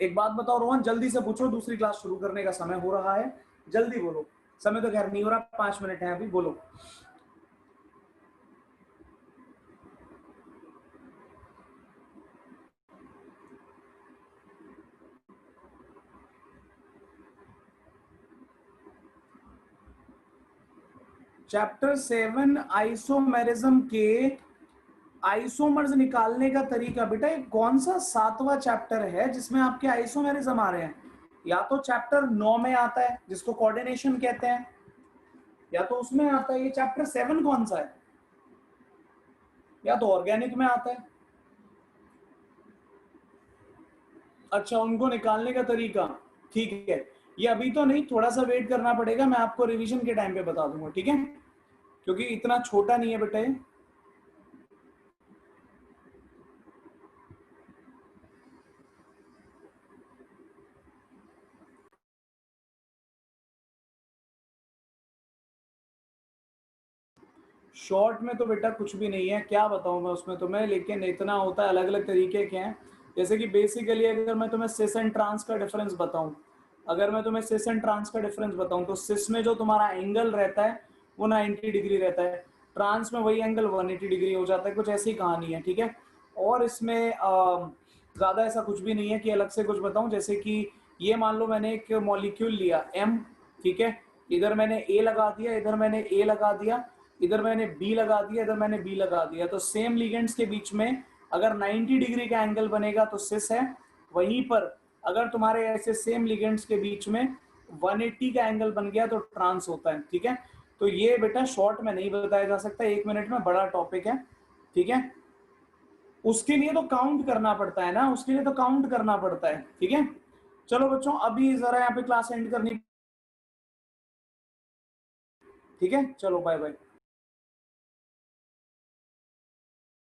एक बात बताओ रोहन, जल्दी से पूछो, दूसरी क्लास शुरू करने का समय हो रहा है, जल्दी बोलो। समय तो खैर नहीं हो रहा, 5 मिनट है अभी, बोलो। चैप्टर 7 आइसोमेरिज्म के आइसोमर्स निकालने का तरीका, बेटा ये कौन सा 7वां चैप्टर है जिसमें आपके आइसोमेरिज्म आ रहे हैं? या तो चैप्टर 9 में आता है जिसको कोऑर्डिनेशन कहते हैं, या तो उसमें आता है। ये चैप्टर 7 कौन सा है? या तो ऑर्गेनिक में आता है। अच्छा, उनको निकालने का तरीका, ठीक है। ये अभी तो नहीं, थोड़ा सा वेट करना पड़ेगा, मैं आपको रिवीजन के टाइम पे बता दूंगा, ठीक है, क्योंकि इतना छोटा नहीं है बेटा ये। शॉर्ट में तो बेटा कुछ भी नहीं है, क्या बताऊं मैं उसमें तुम्हें, लेकिन इतना होता है, अलग अलग तरीके के हैं। जैसे कि बेसिकली अगर मैं तुम्हें सिस एंड ट्रांस का डिफरेंस बताऊं, अगर मैं तुम्हें सिस एंड ट्रांस का डिफरेंस बताऊं, तो सिस में जो तुम्हारा एंगल रहता है वो 90 डिग्री रहता है, ट्रांस में वही एंगल 180 डिग्री हो जाता है, कुछ ऐसी कहानी है, ठीक है। और इसमें ज्यादा ऐसा कुछ भी नहीं है कि अलग से कुछ बताऊं। जैसे कि ये मान लो मैंने एक मॉलिक्यूल लिया M, ठीक है, इधर मैंने A लगा दिया, इधर मैंने A लगा दिया, इधर मैंने बी लगा दिया, इधर मैंने बी लगा दिया, तो सेम लिगेंड्स के बीच में अगर 90 डिग्री का एंगल बनेगा तो सिस है। वहीं पर अगर तुम्हारे ऐसे सेम लिगेंड्स के बीच में 180 का एंगल बन गया तो ट्रांस होता है, ठीक है। तो ये बेटा शॉर्ट में नहीं बताया जा सकता, 1 मिनट में, बड़ा टॉपिक है, ठीक है। उसके लिए तो काउंट करना पड़ता है ना, उसके लिए तो काउंट करना पड़ता है, ठीक है। चलो बच्चों, अभी जरा यहाँ पे क्लास एंड करनी, ठीक है, चलो बाय बाय।